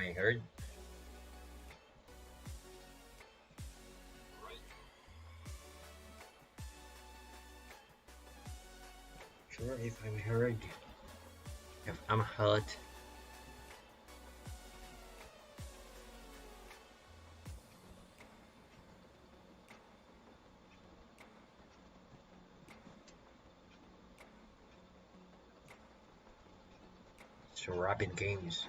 I heard. Sure, if I'm heard. If I'm heard. So rapid games.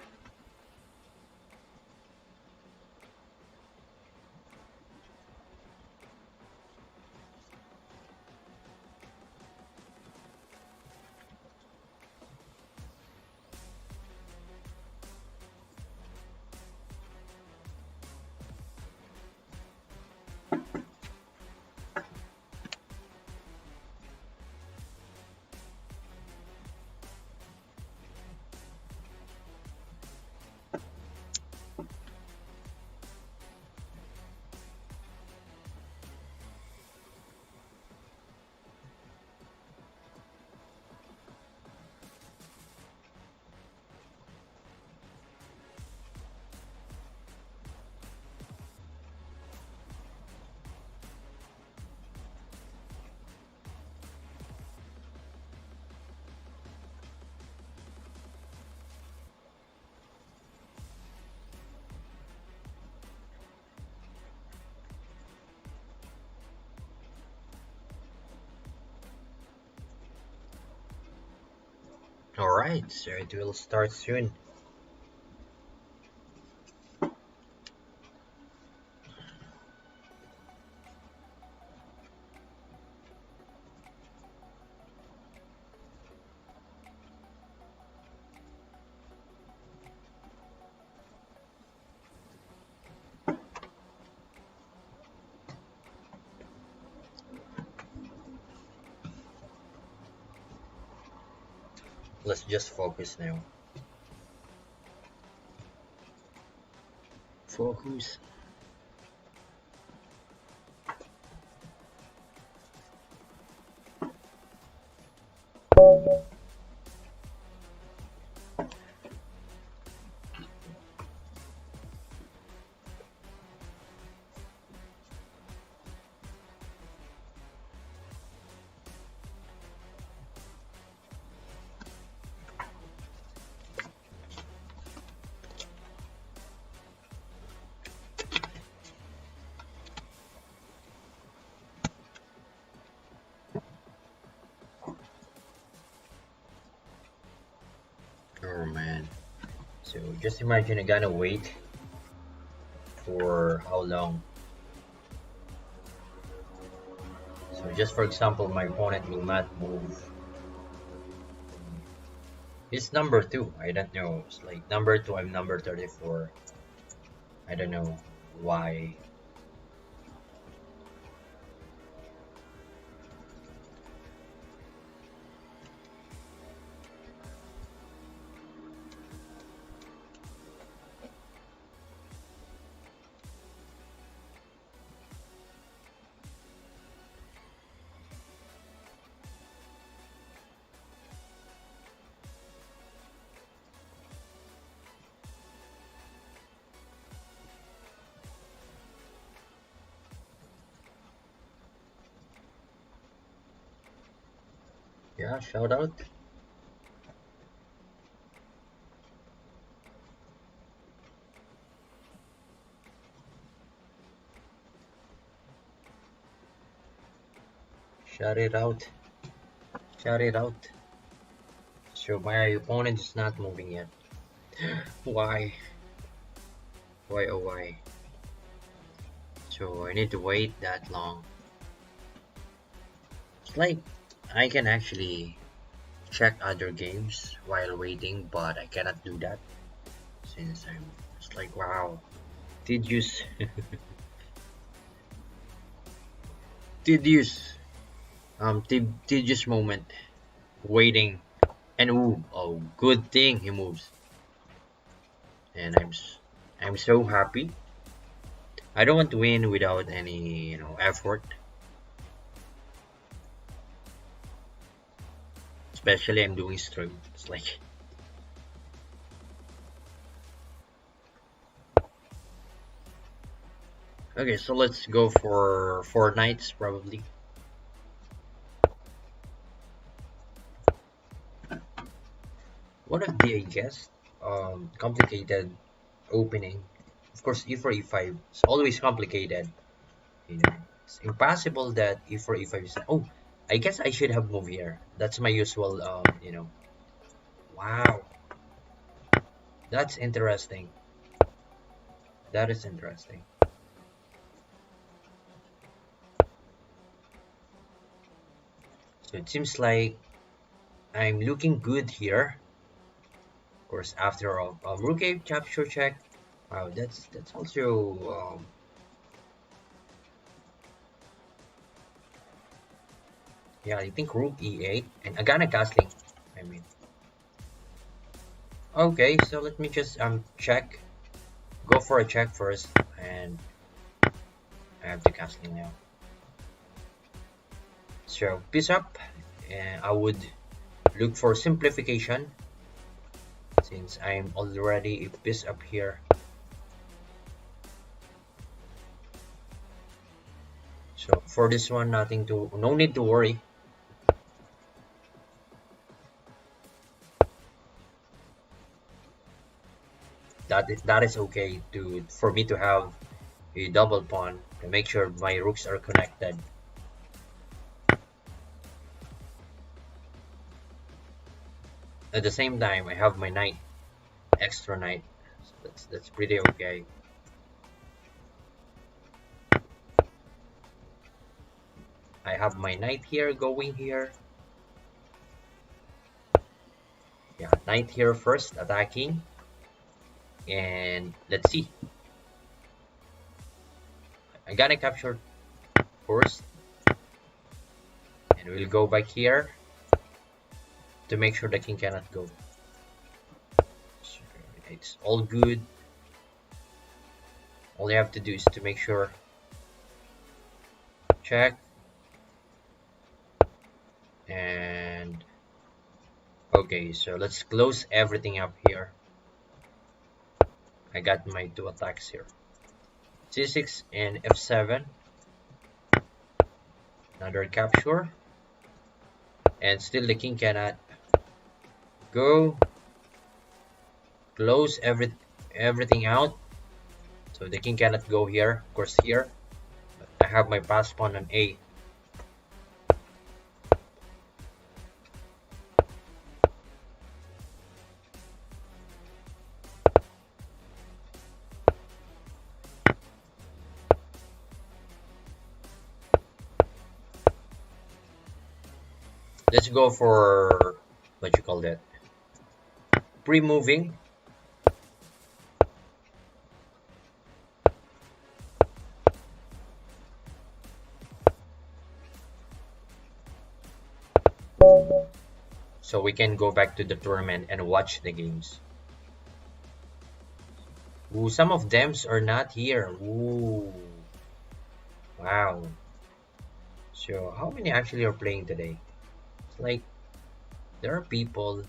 Alright, so it will start soon. Let's just focus now. Focus. Oh man. So just imagine I gotta wait for how long? So just for example, my opponent will not move. It's number 2. I don't know. It's like number 2, I'm number 34. I don't know why. Yeah, shout out. Shout it out. Shout it out. So my opponent is not moving yet. Why? Why oh why? So I need to wait that long. It's like I can actually check other games while waiting, but I cannot do that since I'm it's like wow. Tedious. Tedious. Tedious moment. Waiting. And ooh, oh good thing he moves. And I'm so happy. I don't want to win without any, effort. Especially I'm doing stream. It's like Okay, so let's go for 4 knights probably. One of the, I guess, complicated opening. Of course, e4, e5 is always complicated. You know, it's impossible that e4, e5 is. Oh, I guess I should have moved here. That's my usual. Wow, that's interesting. That is interesting. So it seems like I'm looking good here. Of course, after all, rook a capture check. Wow, that's also yeah. I think rook e8 and Agana castling. I mean, okay. So let me just check. Go for a check first, and I have the castling now. So piece up, and I would look for simplification since I'm already a piece up here. So for this one, no need to worry. That is okay to for me to have a double pawn to make sure my rooks are connected. At the same time, I have my knight, extra knight. So that's pretty okay. I have my knight here going here. Yeah, knight here first attacking, and let's see. I gotta capture first, and we'll go back here to make sure the king cannot go. So it's all good. All you have to do is to make sure. Check. And okay, so let's close everything up here. I got my 2 attacks here. C6 and F7. Another capture. And still the king cannot go. Close everything out. So the king cannot go here. Of course here. But I have my pass pawn on A. Let's go for what you call that. Pre-moving. So we can go back to the tournament and watch the games. Ooh, some of them are not here. Ooh. Wow. So how many actually are playing today? It's like there are people.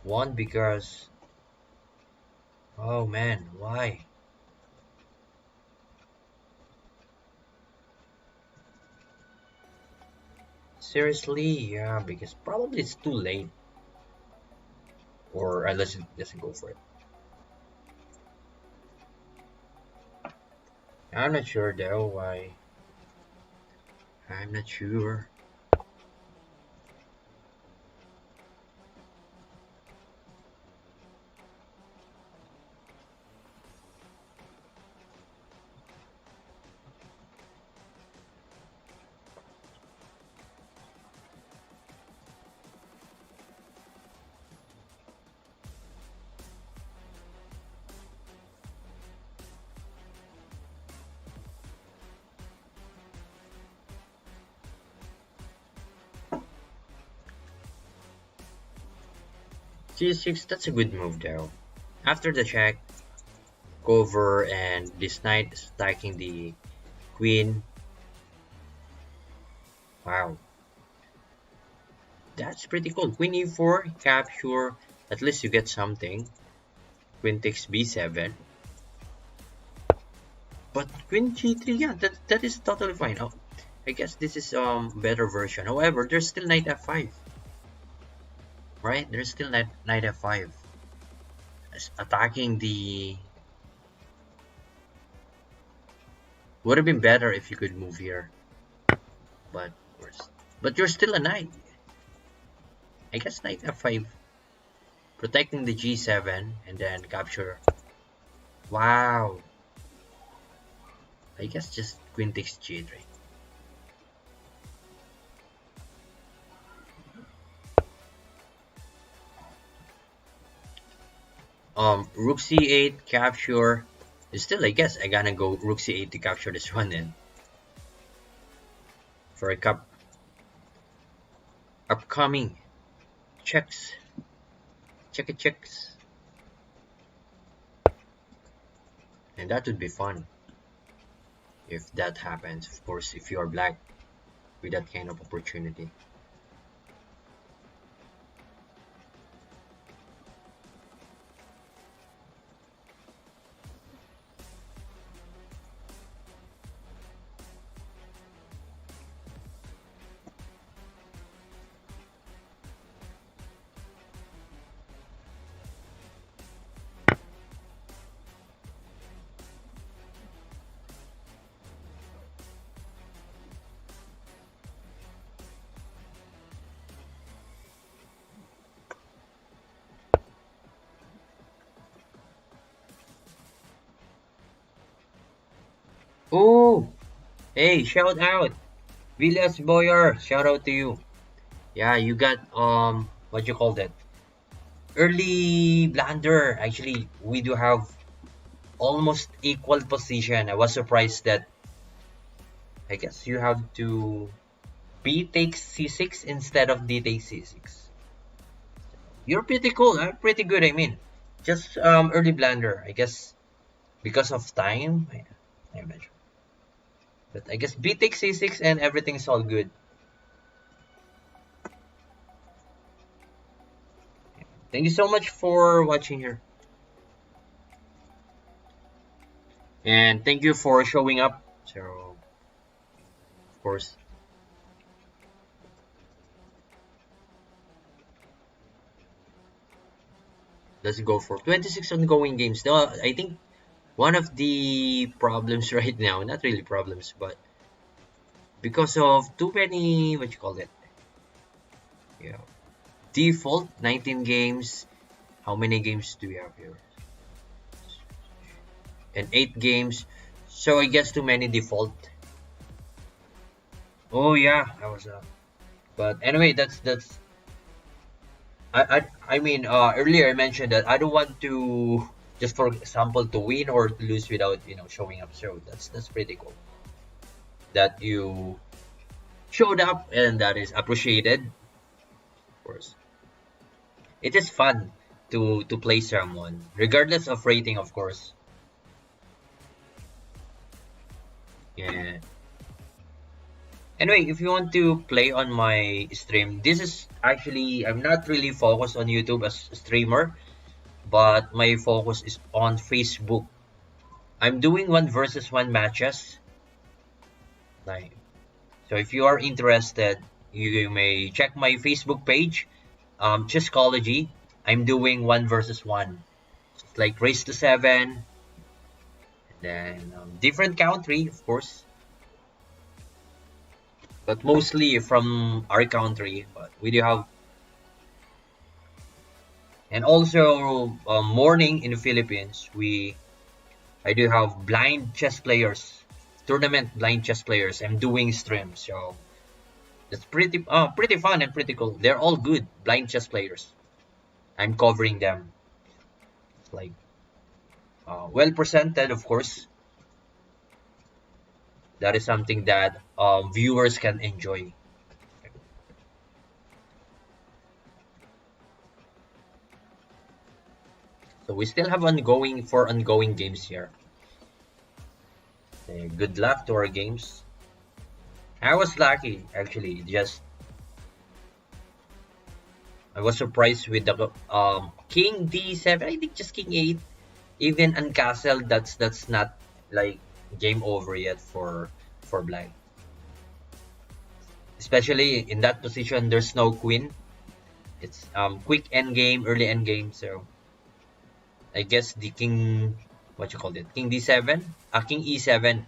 One because oh man, why? Seriously, yeah, because probably it's too late. Or let's go for it. I'm not sure though why. I'm not sure. C6, that's a good move though. After the check, cover and this knight is attacking the queen. Wow, that's pretty cool. Queen e4, capture. At least you get something. Queen takes b7. But queen g3, yeah, that is totally fine. Oh, I guess this is better version. However, there's still knight f5, right? There's still knight f5 attacking the. Would have been better if you could move here, but you're still a knight. I guess knight f5, protecting the g7 and then capture. Wow. I guess just queen takes g3. Rook c8 capture. Still, I guess I gotta go rook c8 to capture this one then. For a upcoming checks. Checks. And that would be fun if that happens. Of course, if you are black with that kind of opportunity. Oh, hey, shout out, Villas Boyer, shout out to you. Yeah, you got what you call that? Early blunder. Actually, we do have almost equal position. I was surprised that I guess you have to B takes c6 instead of D takes c6. You're pretty cool, huh? Pretty good, I mean. Just early blunder, I guess because of time. I'm not sure. But I guess B takes c6 and everything's all good. Thank you so much for watching here. And thank you for showing up. So, of course. Let's go for 26 ongoing games. Now, I think one of the problems right now, not really problems, but because of too many, what you call it? Yeah. Default 19 games. How many games do we have here? And 8 games. So I guess too many default. Oh yeah, I was but anyway, that's I mean earlier I mentioned that I don't want to just for example to win or to lose without showing up. So that's pretty cool that you showed up and that is appreciated. Of course, it is fun to play someone regardless of rating, of course. Yeah. Anyway, if you want to play on my stream, this is actually I'm not really focused on YouTube as a streamer, but my focus is on Facebook. I'm doing 1 versus 1 matches. Like, so if you are interested, you may check my Facebook page, Chesscology. I'm doing 1 versus 1. It's like race to 7, then different country, of course, but mostly from our country. But we do have, and also morning in the Philippines. I do have blind chess players, tournament blind chess players. I'm doing streams, so it's pretty fun and pretty cool. They're all good blind chess players. I'm covering them. It's like well presented, of course. That is something that viewers can enjoy. So we still have ongoing games here. Good luck to our games. I was lucky actually. Just I was surprised with the King D7. I think just King 8, even uncastled. That's not like game over yet for black. Especially in that position, there's no queen. It's quick end game, early end game. So I guess the king, what you call it, king d7, king e7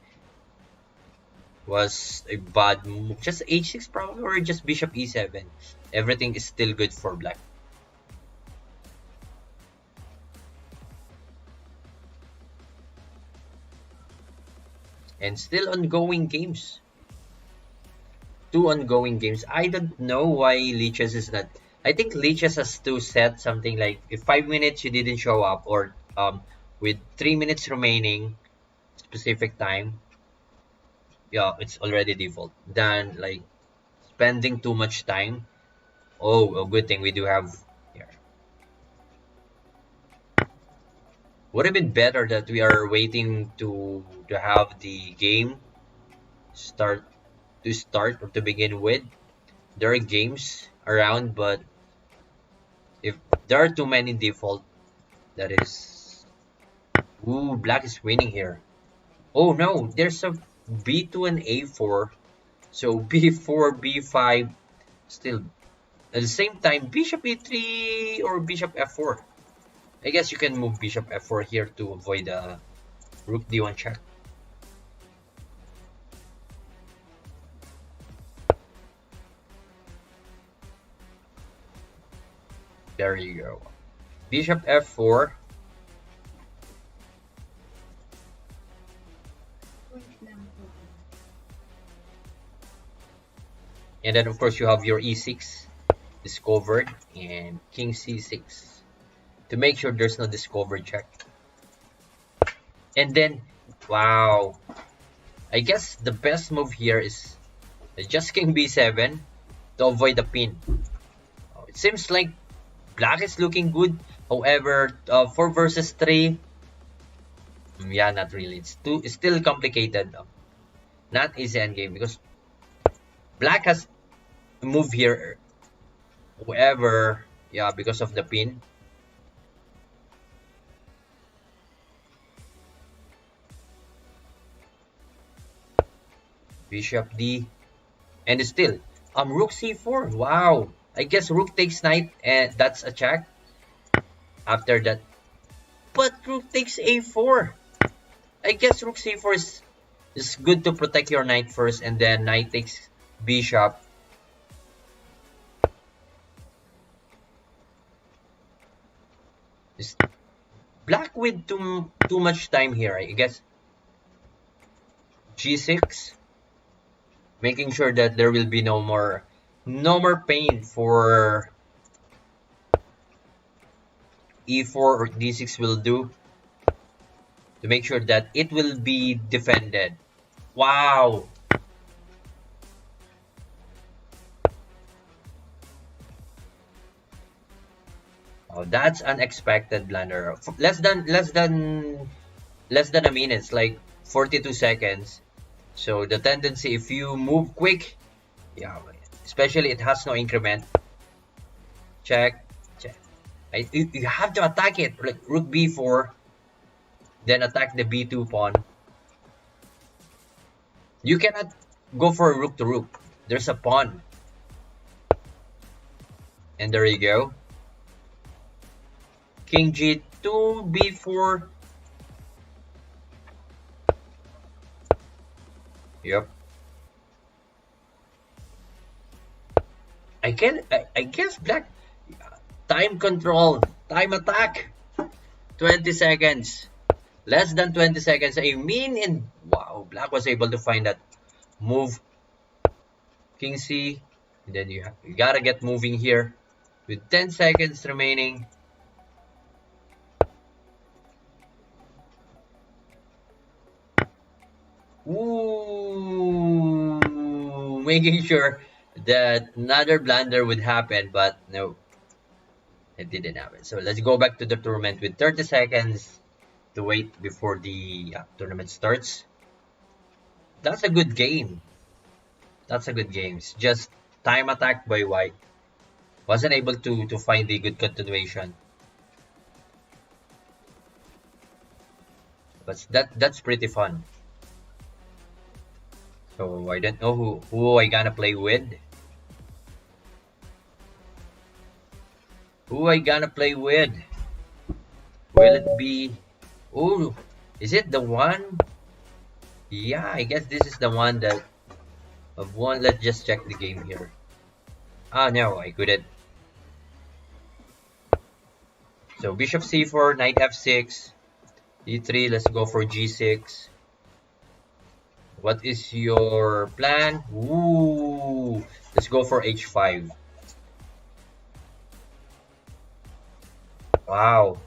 was a bad move. Just h6 probably, or just bishop e7. Everything is still good for black. And still ongoing games. Two ongoing games. I don't know why Leeches is not. I think Leeches has to set something like if 5 minutes you didn't show up, or with 3 minutes remaining, specific time, yeah, it's already default. Than like spending too much time. Oh, a good thing we do have here. Would have been better that we are waiting to have the game start or to begin with. There are games around, but if there are too many default, that is. Ooh, black is winning here. Oh no, there's a b2 and a4. So b4, b5, still at the same time bishop e3 or bishop f4. I guess you can move bishop f4 here to avoid a rook d1 check. There you go. Bishop f4. And then of course you have your e6 discovered and king c6 to make sure there's no discovered check. And then, wow, I guess the best move here is just king b7 to avoid the pin. It seems like black is looking good. However, 4 versus 3, yeah, not really. It's still complicated. Not easy endgame because black has moved here. However, yeah, because of the pin. Bishop d, and still rook c4. Wow, I guess rook takes knight, and that's a check. After that, but rook takes a4. I guess rook c4 is good to protect your knight first, and then knight takes bishop. Is black with too much time here, I guess. G6, making sure that there will be no more pain for e4 or d6 will do to make sure that it will be defended. Wow. Oh, that's unexpected blunder. Less than a minute. It's like 42 seconds. So the tendency, if you move quick, yeah, especially it has no increment. Check. You have to attack it, like rook b4, then attack the b2 pawn. You cannot go for a rook to rook. There's a pawn. And there you go. King g2, b4. Yep. I guess black time control, time attack. 20 seconds. Less than 20 seconds. I mean, and wow, black was able to find that move. King c, and then you gotta get moving here with 10 seconds remaining. Ooh, making sure that another blunder would happen, but no, it didn't happen. So let's go back to the tournament with 30 seconds to wait before the tournament starts. That's a good game. That's a good game. It's just time attack by white. Wasn't able to find a good continuation. But that's pretty fun. So I don't know who I gonna play with. Who I gonna play with? Will it be? Oh, is it the one? Yeah, I guess this is the one that of one. Let's just check the game here. Ah, no, I couldn't. So bishop c4, knight f6, d3. Let's go for g6. What is your plan? Ooh, let's go for h5. Wow,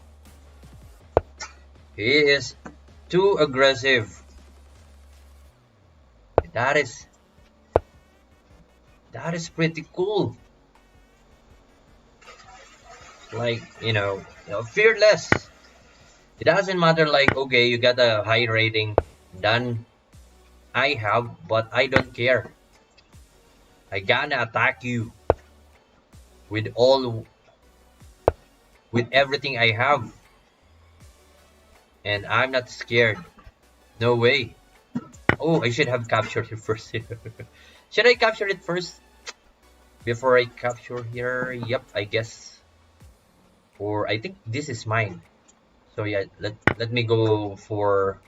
he is too aggressive. That is that is pretty cool. Like fearless. It doesn't matter. Like okay, you got a high rating than I have, but I don't care. I gonna attack you with all with everything I have, and I'm not scared. No way. Oh, I should have captured it first. Should I capture it first before I capture here? Yep, I guess. Or I think this is mine. So yeah, let me go for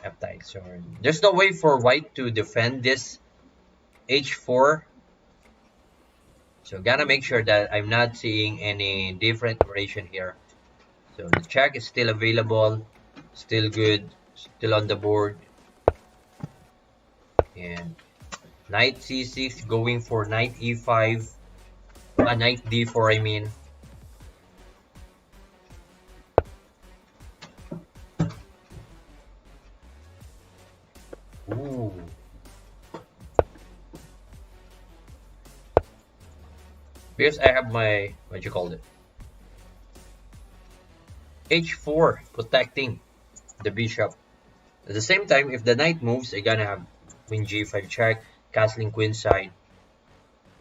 F-type. So there's no way for white to defend this H4. So gotta make sure that I'm not seeing any different variation here. So the check is still available, still good, still on the board. And knight c6 going for knight e5, knight d4 I mean. Ooh. Because I have my, what you call it? H4 protecting the bishop. At the same time, if the knight moves, I gonna have queen g5 check, castling queen side.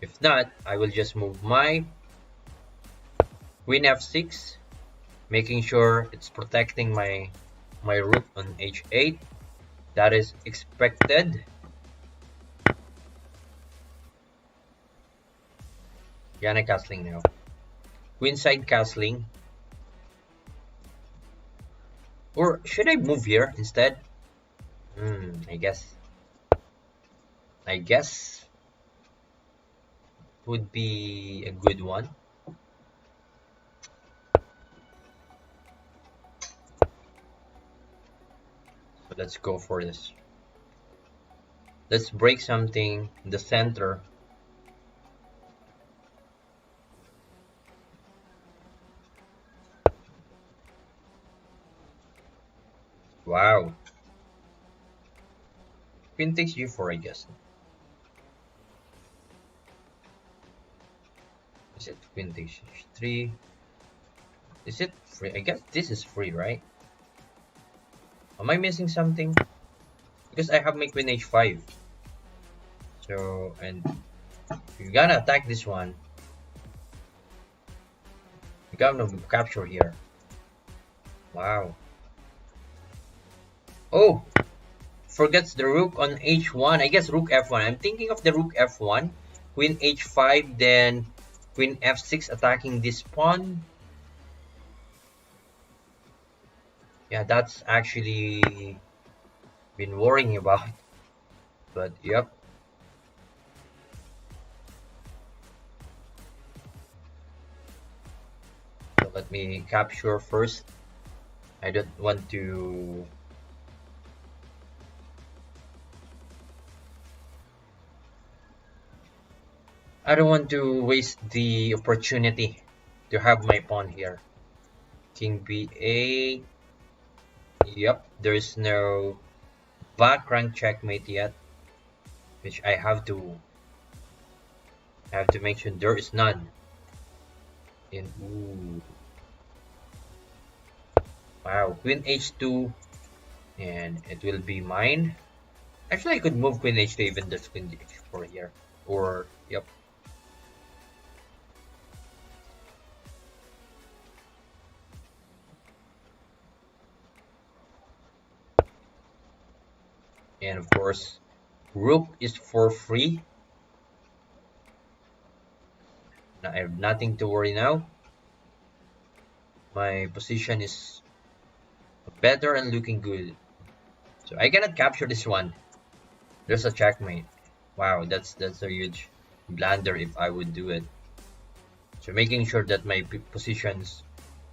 If not, I will just move my queen f6, making sure it's protecting my rook on h8. That is expected. Gonna castling now. Queenside castling. Or should I move here instead? I guess. I guess would be a good one. So let's go for this. Let's break something in the center. Wow. Queen takes g4, I guess. Is it queen takes h3? Is it free? I guess this is free, right? Am I missing something? Because I have my queen h5. So, and you gotta attack this one. You gotta capture here. Wow. Oh, forgets the rook on h1. I guess rook f1. I'm thinking of the rook f1. Queen h5, then queen f6 attacking this pawn. Yeah, that's actually been worrying about. But yep. So let me capture first. I don't want to. I don't want to waste the opportunity to have my pawn here. King b8. Yep, there is no back rank checkmate yet, which I have to make sure there is none. And ooh, wow, queen h2, and it will be mine. Actually, I could move queen h2 even just queen h4 here, or yep. And of course, Rook is for free. I have nothing to worry now. My position is better and looking good. So I cannot capture this one. There's a checkmate. Wow, that's a huge blunder if I would do it. So making sure that my positions,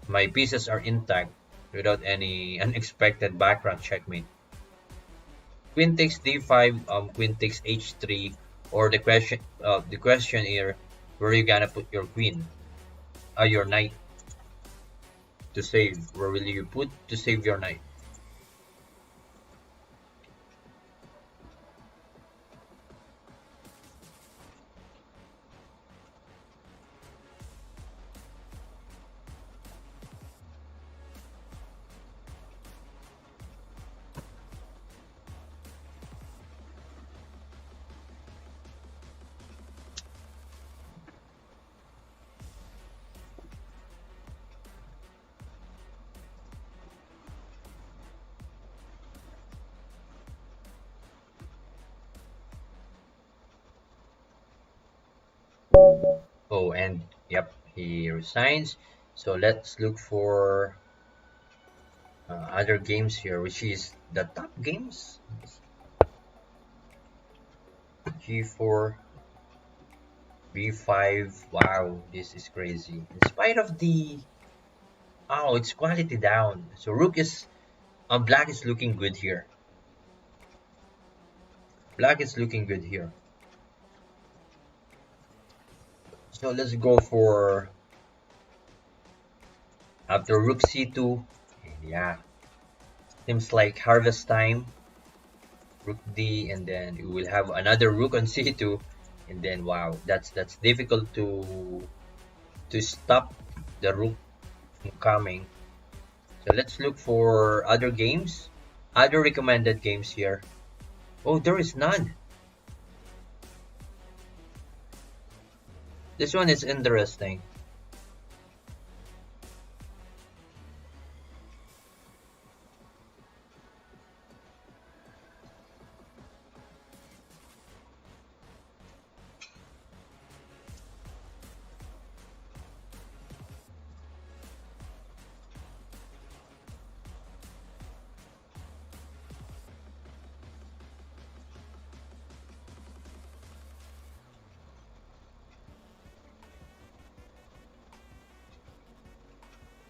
my pieces are intact without any unexpected background checkmate. Queen takes d5, queen takes h3, or the question here, where you gonna put your queen, your knight to save. Where will you put to save your knight? Oh, and yep, he resigns. So let's look for other games here, which is the top games. G4, B5. Wow, this is crazy. In spite of the it's quality down. So Rook is black is looking good here. Black is looking good here. So let's go for after Rook C2. Yeah, seems like harvest time. Rook D, and then you will have another Rook on C2, and then wow, that's difficult to stop the Rook from coming. So let's look for other games, other recommended games here. Oh, there is none. This one is interesting.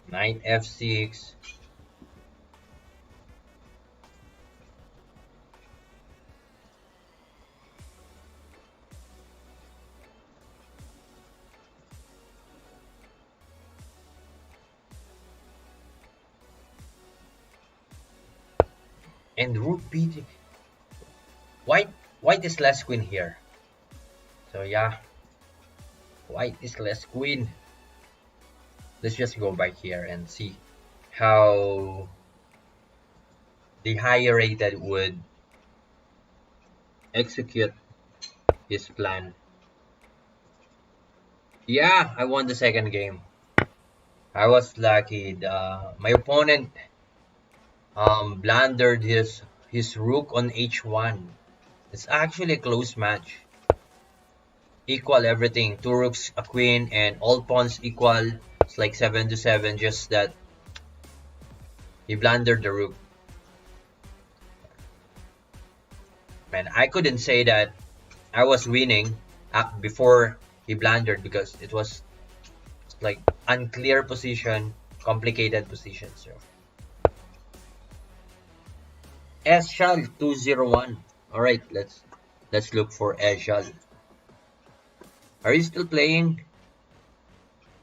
Knight F6. And Rook B. White, white is less queen here. So yeah, white is less queen. Let's just go back here and see how the higher rated would execute his plan. Yeah, I won the second game. I was lucky. My opponent blundered his rook on h1. It's actually a close match. Equal everything. Two rooks, a queen, and all pawns equal. It's like 7-7. Just that he blundered the rook. Man, I couldn't say that I was winning before he blundered because it was like unclear position, complicated position. So Eschal 201. All right, let's look for Eschal. Are you still playing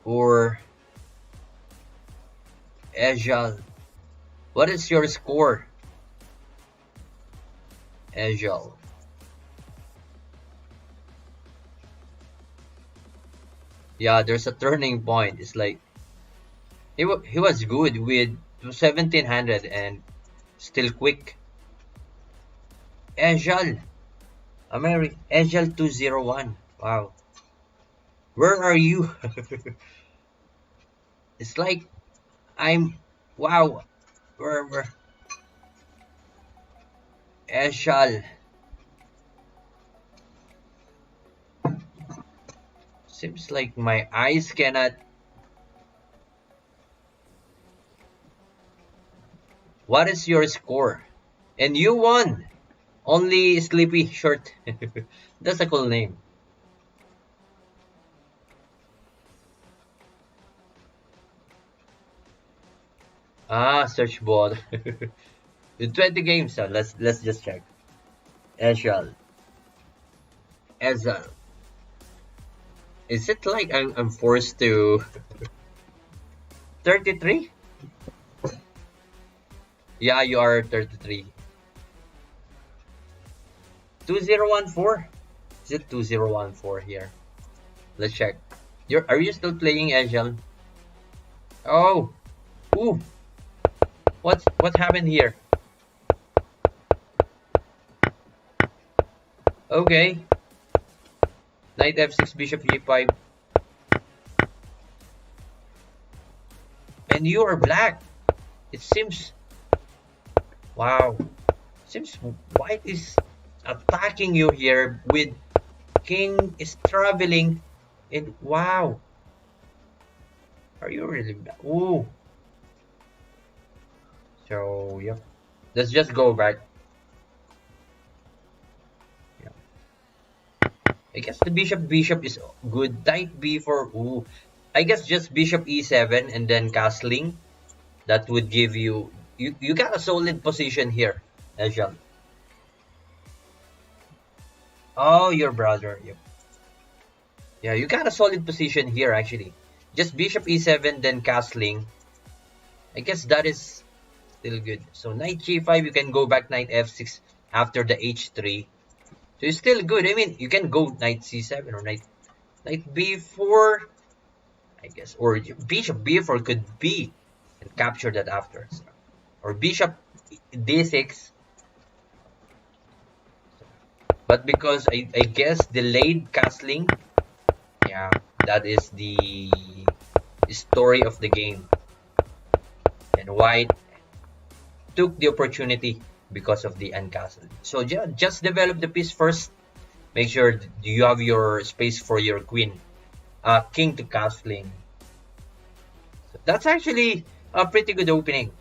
or Eschal? What is your score, Eschal? Yeah, there's a turning point. It's like he was good with 1700 and still quick. Eschal, Eschal 201. Wow, where are you? It's like I'm wow. Where Eschal? Seems like my eyes cannot. What is your score? And you won. Only Sleepy Short. That's a cool name. Ah, search ball. With 20 games, so let's just check. Ezreal. Ezreal. Is it like I'm forced to 33? Yeah, you are 33. 2014? Is it 2014 here? Let's check. Are you still playing Ezreal? Oh, ooh, what happened here? Okay, knight f6, bishop g5, and you are black. It seems, wow, seems white is attacking you here with king is traveling, and wow, are you really black? Ooh, so yeah, let's just go back. Yeah. I guess the bishop is good. Knight b4. Ooh, I guess just bishop e7 and then castling. That would give you got a solid position here, Ejal. Oh, your brother. Yep. Yeah, you got a solid position here actually. Just bishop e7 then castling. I guess that is still good. So knight g5, you can go back knight f6 after the h3. So it's still good. I mean, you can go knight c7 or knight b4. I guess, or bishop b4 could be and capture that after, so. Or bishop d6, but because I guess delayed castling, yeah, that is the story of the game, and white took the opportunity because of the uncastle. So just develop the piece first. Make sure you have your space for your queen, king to castling. So that's actually a pretty good opening.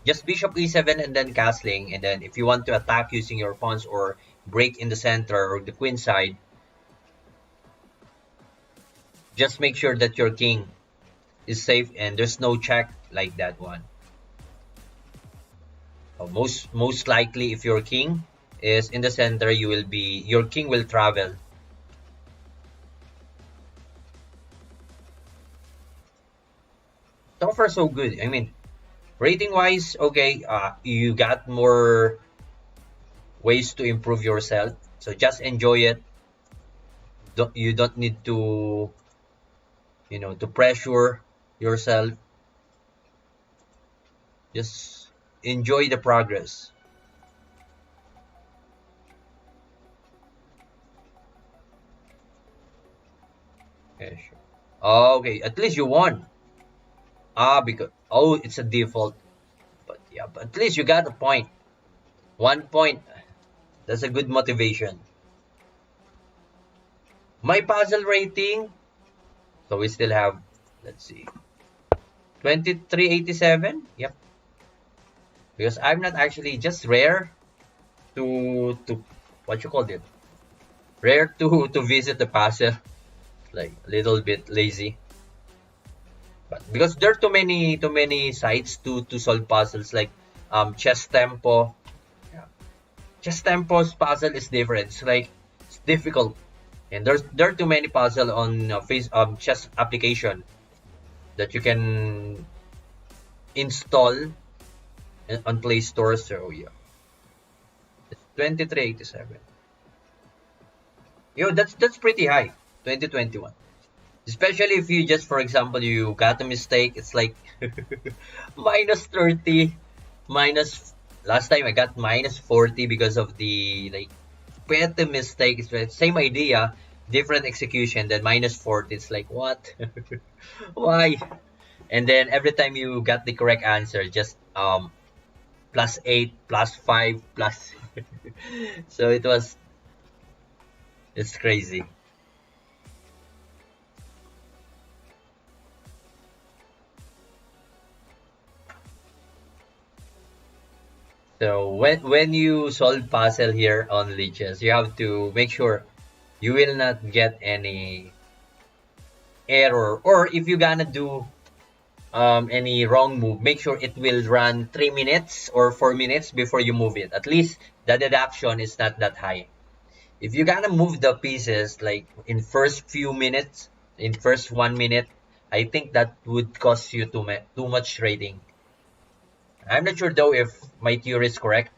Just bishop e7 and then castling, and then if you want to attack using your pawns or break in the center or the queen side, just make sure that your king is safe and there's no check like that one. Most likely, if your king is in the center, your king will travel. So far so good. I mean, rating wise, okay, you got more ways to improve yourself, so just enjoy it. You don't need to, to pressure yourself. Just enjoy the progress. Okay, sure. Okay, at least you won. Because it's a default, but yeah, but at least you got a point. 1 point. That's a good motivation. My puzzle rating. So we still have, let's see, 2387. Yep. Because I'm not actually just rare to what you call it. Rare to visit the puzzle. Like a little bit lazy. But because there are too many sites to solve puzzles like chess tempo. Yeah. Chess tempo's puzzle is different. It's like it's difficult. And there are too many puzzle on chess application that you can install on Play Store. So yeah, it's 2387. That's pretty high. 2021. Especially if you just, for example, you got a mistake, it's like minus 30, minus. Last time I got minus 40 because of the like petty mistake. It's the same idea, different execution. Then minus 40. It's like what? Why? And then every time you got the correct answer, just plus 8, plus 5, plus. So it's crazy. So when you solve puzzle here on leeches, you have to make sure you will not get any error, or if you're gonna do any wrong move, make sure it will run 3 minutes or 4 minutes before you move it. At least the deduction is not that high. If you're gonna move the pieces like in first few minutes, in first 1 minute, I think that would cost you too much rating. I'm not sure though if my theory is correct.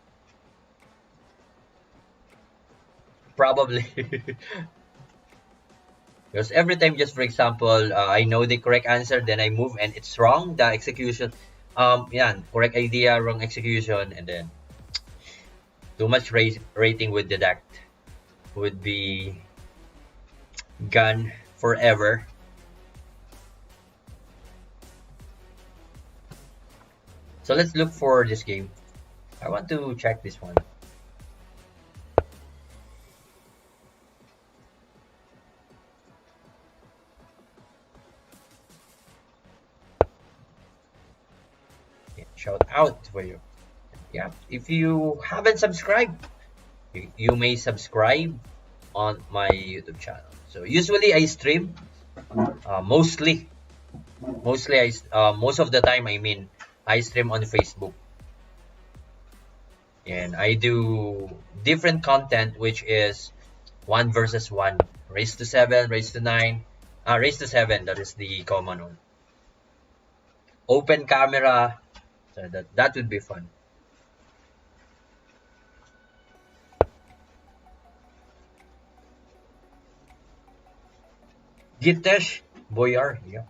Probably. Because every time, just for example, I know the correct answer, then I move and it's wrong, the execution. Yeah, correct idea, wrong execution, and then too much rating would deduct, would be gone forever. So let's look for this game. I want to check this one. Yeah, shout out for you. Yeah, if you haven't subscribed, you may subscribe on my YouTube channel. So usually I stream, mostly most of the time, I mean, I stream on Facebook, and I do different content, which is one versus one, race to 7, race to 9, race to 7. That is the common one. Open camera, so that would be fun. Gitesh Boyar, yeah.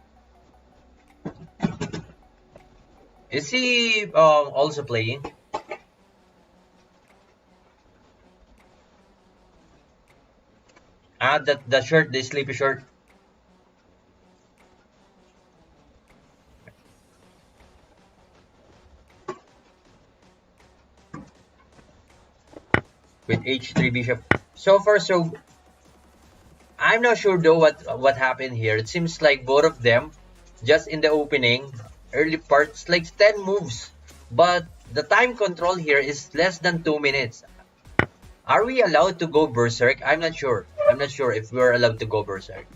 Is he also playing? The shirt, the sleepy shirt. With H3 bishop. So far, so I'm not sure though what happened here. It seems like both of them, just in the opening, early parts, like 10 moves. But the time control here is less than 2 minutes. Are we allowed to go berserk? I'm not sure. I'm not sure if we're allowed to go berserk.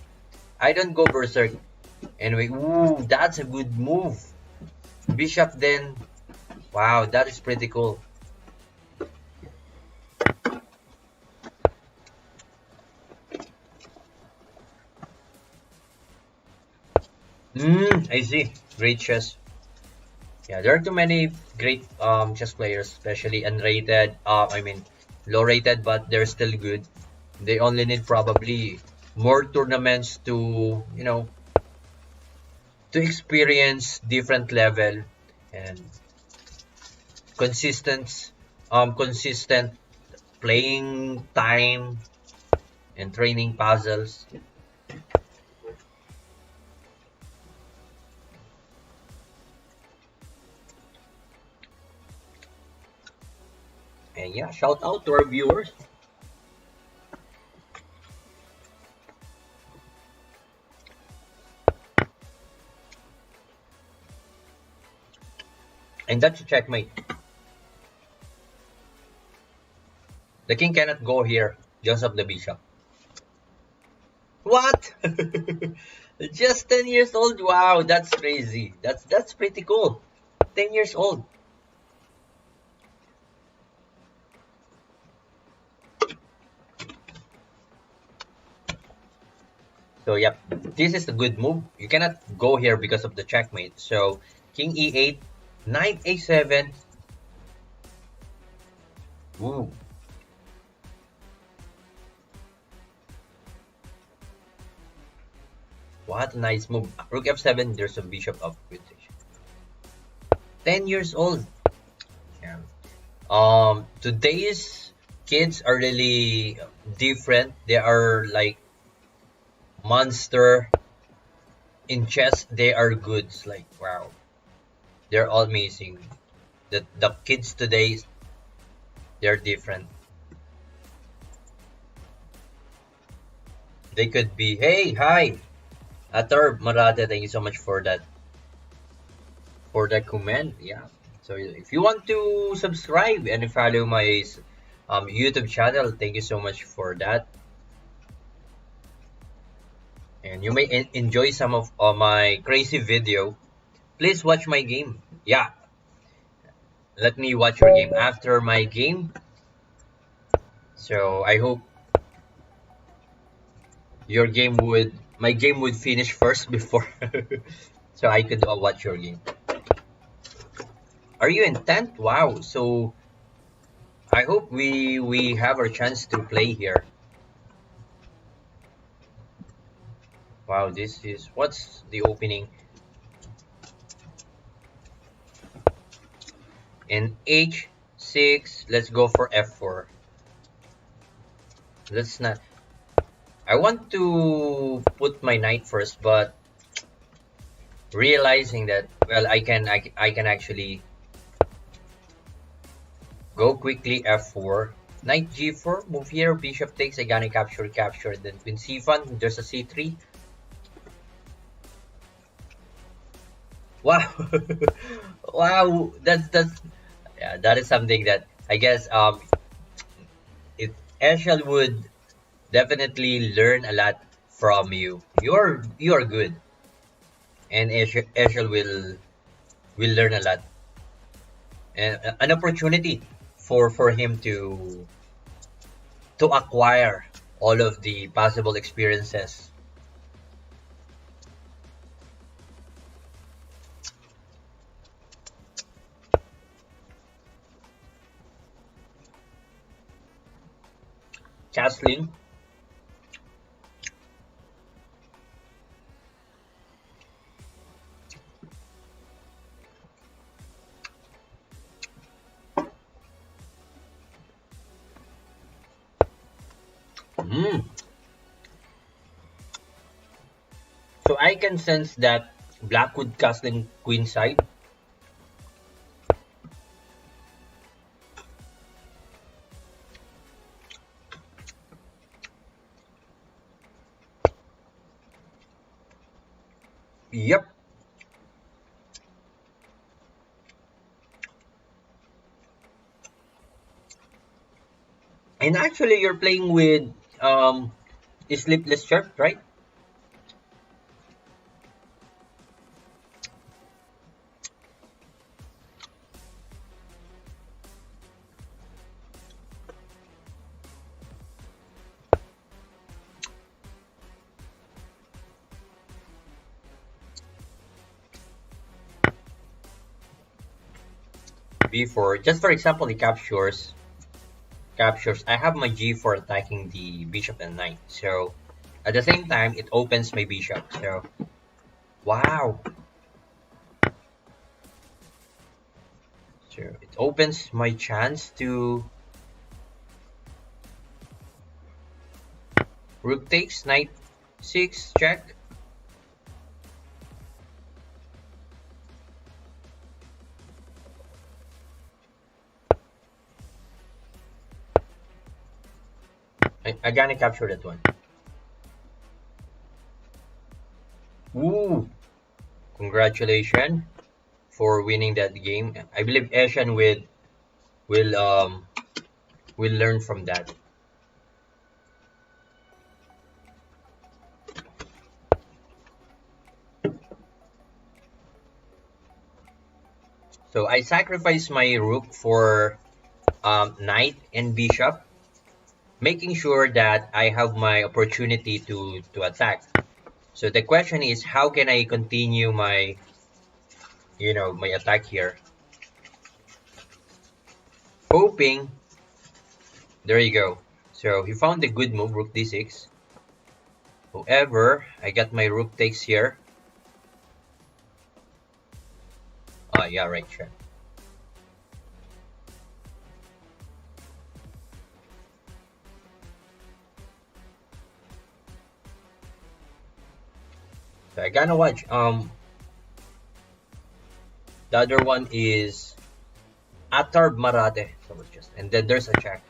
I don't go berserk. Anyway, ooh, that's a good move. Bishop then. Wow, that is pretty cool. I see. Great chess. Yeah, there are too many great chess players, especially unrated. I mean, low rated, but they're still good. They only need probably more tournaments to, to experience different level and consistent playing time and training puzzles. And yeah, shout out to our viewers. And that's a checkmate. The king cannot go here because of the bishop. What? Just 10 years old? Wow, that's crazy. That's pretty cool. 10 years old. So yep, this is a good move. You cannot go here because of the checkmate. So king e8, knight a7. Ooh. What a nice move. Rook f7, there's a bishop up with 10 years old. Yeah. Today's kids are really different. They are like monster in chess. They are good. It's like wow, they're all amazing. The kids today, they're different. They could be, hey, hi, Atar Marate. Thank you so much for that comment. Yeah. So if you want to subscribe and follow my YouTube channel, thank you so much for that. And you may enjoy some of my crazy video. Please watch my game. Yeah, let me watch your game after my game. So I hope my game would finish first before, so I could watch your game. Are you in 10th? Wow. So I hope we have our chance to play here. Wow, this is what's the opening in H6. Let's go for F4. Let's not. I want to put my knight first, but realizing that well, I can actually go quickly F4. Knight G4, move here, bishop takes, I gonna capture, then queen C1, there's a C3. Wow, wow, that's yeah, that is something that I guess it Eshel would definitely learn a lot from you. You're good, and Eshel will learn a lot, and an opportunity for him to acquire all of the possible experiences. Castling. Mm. So I can sense that Blackwood castling queen side. Yep. And actually, you're playing with sleepless shark, right? B4. Just for example, he captures. I have my G4 attacking the bishop and knight. So at the same time, it opens my bishop. So wow. So it opens my chance to rook takes, knight 6, check. I gonna capture that one. Woo! Congratulations for winning that game. I believe Asian will will learn from that. So I sacrifice my rook for knight and bishop, making sure that I have my opportunity to attack. So the question is, how can I continue my my attack here? Hoping. There you go. So he found a good move, rook d6. However, I got my rook takes here. Yeah, right, sure. So I gotta watch. The other one is Atarb Marate. So it's just, and then there's a check.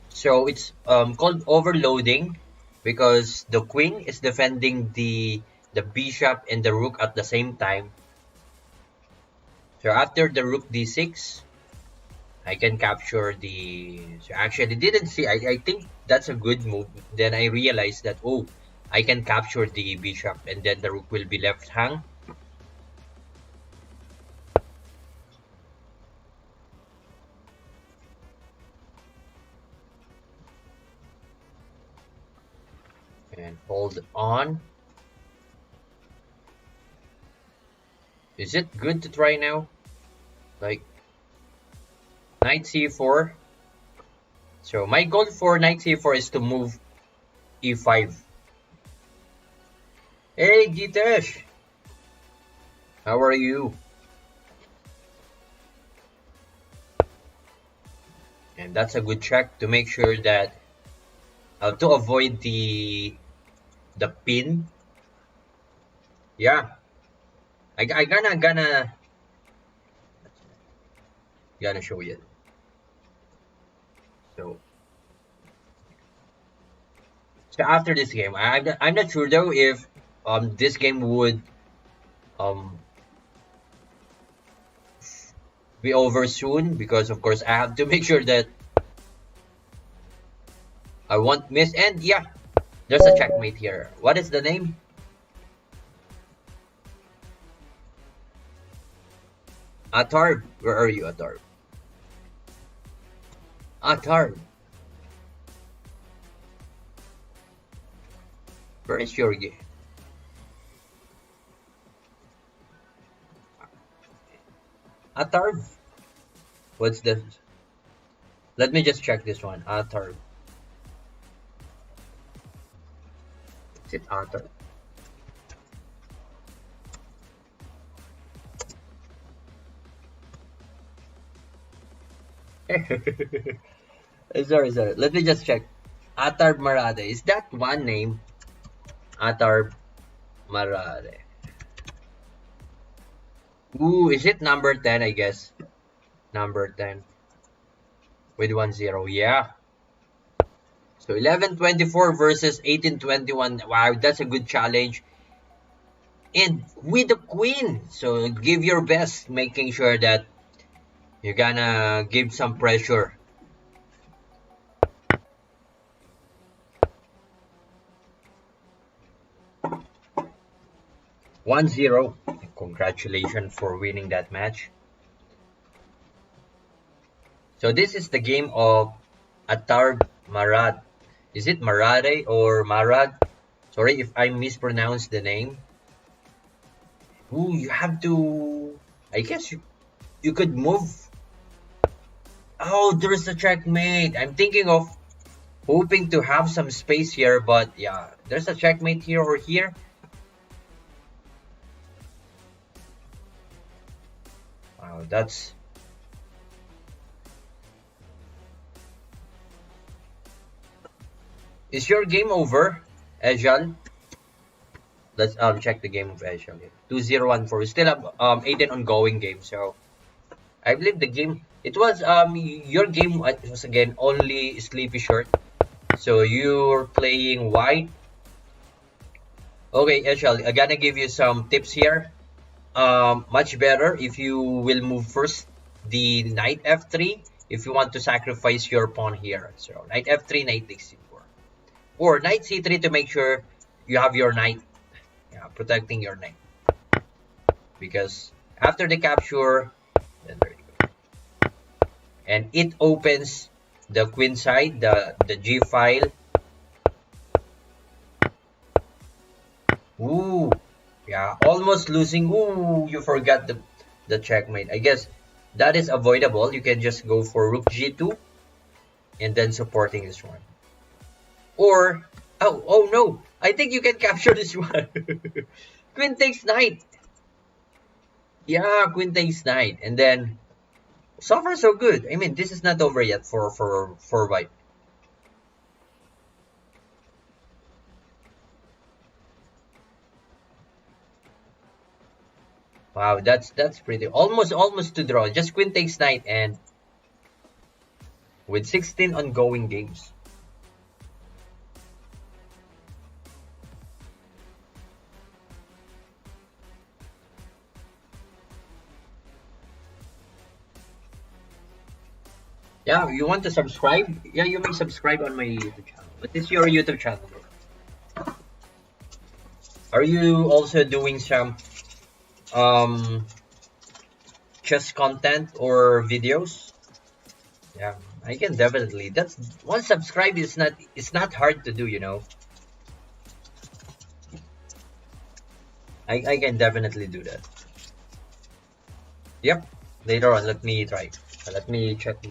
So it's called overloading because the queen is defending the bishop and the rook at the same time. So after the rook d6, I can capture the. So actually, didn't see. I think that's a good move. Then I realized that, oh, I can capture the bishop, and then the rook will be left hang. And hold on. Is it good to try now? Like knight c4. So my goal for knight c4 is to move e5. Hey Gitesh, how are you? And that's a good check to make sure that to avoid the pin. Yeah, I gonna show you. So so after this game, I'm not sure though if this game would um be over soon, because of course I have to make sure that I won't miss. And yeah, there's a checkmate here. What is the name? Atarb. Where are you, Atarb? Atarb. Where is your game? Atarb. What's this? Let me just check this one. Atarb. Is it Atarb? Sorry, sorry. Let me just check. Atarb Marade. Is that one name? Atarb Marade. Ooh, is it number 10, I guess? Number 10. With 1-0. Yeah. So 11-24 versus 18-21. Wow, that's a good challenge. And with the queen. So give your best, making sure that you're gonna give some pressure. 1-0. Congratulations for winning that match. So this is the game of Atar Marad. Is it Marade or Marad? Sorry if I mispronounced the name. Ooh, you have to. I guess you could move. Oh, there's a checkmate. I'm thinking of hoping to have some space here, but yeah, there's a checkmate here or here. Wow, that's. Is your game over, Ejal? Let's check the game of Ejal here. 2014. We still have 18 ongoing games, so I believe the game. It was your game was again only sleepy short. So you're playing white. Okay, Eshal, I'm gonna give you some tips here. Much better if you will move first the knight f3 if you want to sacrifice your pawn here. So knight f3, knight takes c4, or knight c3 to make sure you have your knight, yeah, protecting your knight. Because after the capture, then there you go, and it opens the queen side, the g file. Ooh, yeah, almost losing. Ooh, you forgot the checkmate. I guess that is avoidable. You can just go for rook g2 and then supporting this one. Or, oh no, I think you can capture this one. Queen takes knight. Yeah, queen takes knight, and then so far so good. I mean, this is not over yet for white. Wow, that's pretty almost to draw. Just queen takes knight, and with 16 ongoing games. Yeah, you want to subscribe? Yeah, you may subscribe on my YouTube channel. What is your YouTube channel? Are you also doing some um chess content or videos? Yeah, I can definitely. That's one subscribe is not, it's not hard to do, you know. I can definitely do that. Yep. Later on, let me try. Let me check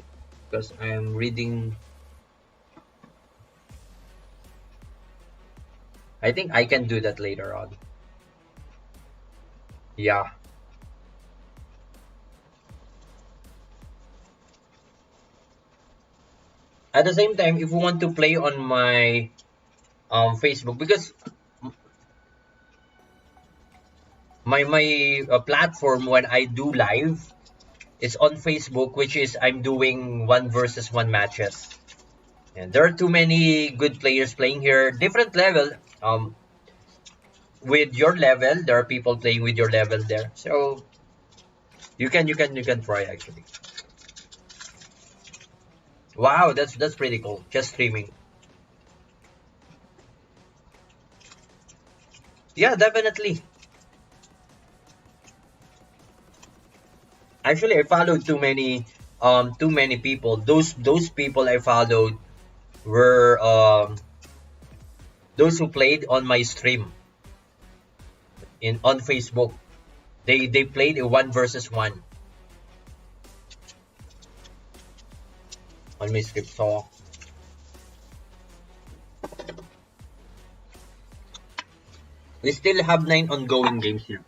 because I'm reading. I think I can do that later on. Yeah. At the same time, if you want to play on my Facebook, because my platform when I do live is on Facebook, which is I'm doing one versus one matches. And there are too many good players playing here, different level. Um, with your level, there are people playing with your level there, so you can try actually. Wow, that's pretty cool. Just streaming. Yeah, definitely. Actually, I followed too many people. Those people I followed were those who played on my stream in on Facebook. They played a one versus one on my stream. So we still have 9 ongoing games here.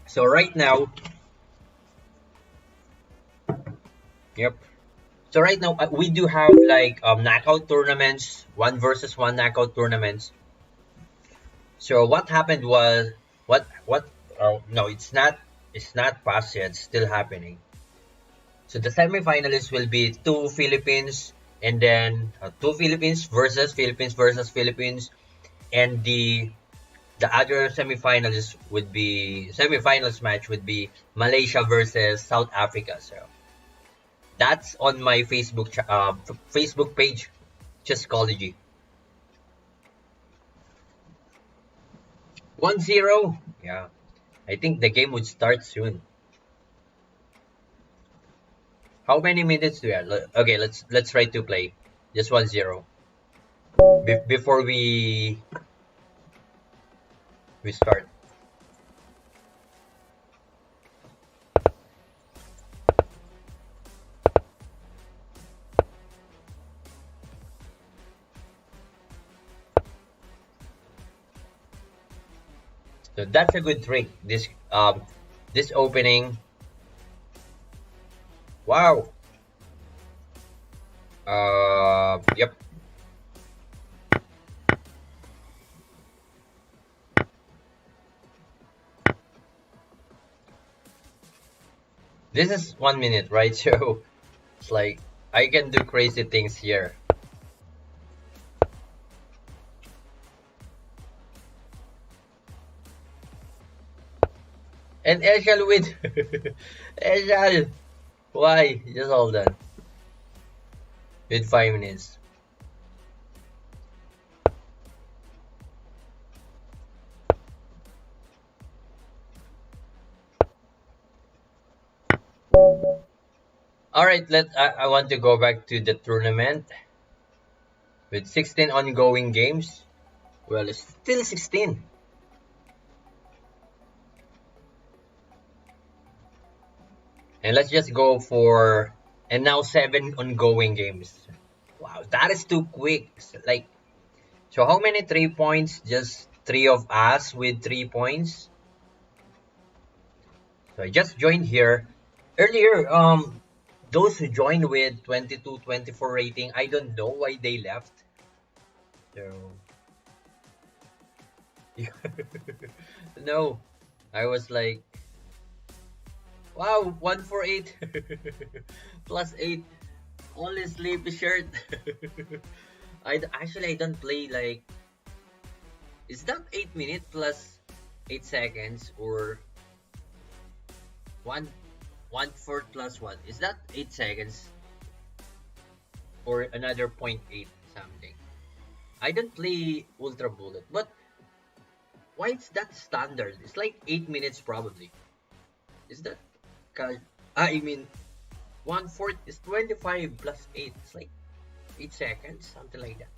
So right now, yep. So right now we do have like knockout tournaments, one versus one knockout tournaments. So what happened was what no, it's not past yet, it's still happening. So the semifinalists will be two Philippines and then two Philippines versus Philippines, and the other semifinals match would be Malaysia versus South Africa. So that's on my Facebook page, Chesscology. 1-0. Yeah, I think the game would start soon. How many minutes do we have? Okay, let's try to play. Just 1-0. Before we start. So that's a good trick. This opening. Wow. Yep. This is 1 minute, right? So it's like I can do crazy things here. And Eshal with Eshal. Why? Just hold on. With 5 minutes. All right. I want to go back to the tournament with 16 ongoing games. Well, it's still 16. And let's just go for, and now 7 ongoing games. Wow, that is too quick. Like, so how many 3 points? Just three of us with 3 points. So I just joined here earlier. Those who joined with 22, 24 rating, I don't know why they left. So no, I was like, Wow, 148 plus 8. Only sleepy shirt. Actually I don't play like, is that 8 minutes plus 8 seconds or one 1/4 plus one? Is that 8 seconds or another point 0.8 something? I don't play Ultra Bullet, but why is that standard? It's like 8 minutes probably. Is that? I mean 1/4 is 25 plus 8. It's like 8 seconds, something like that.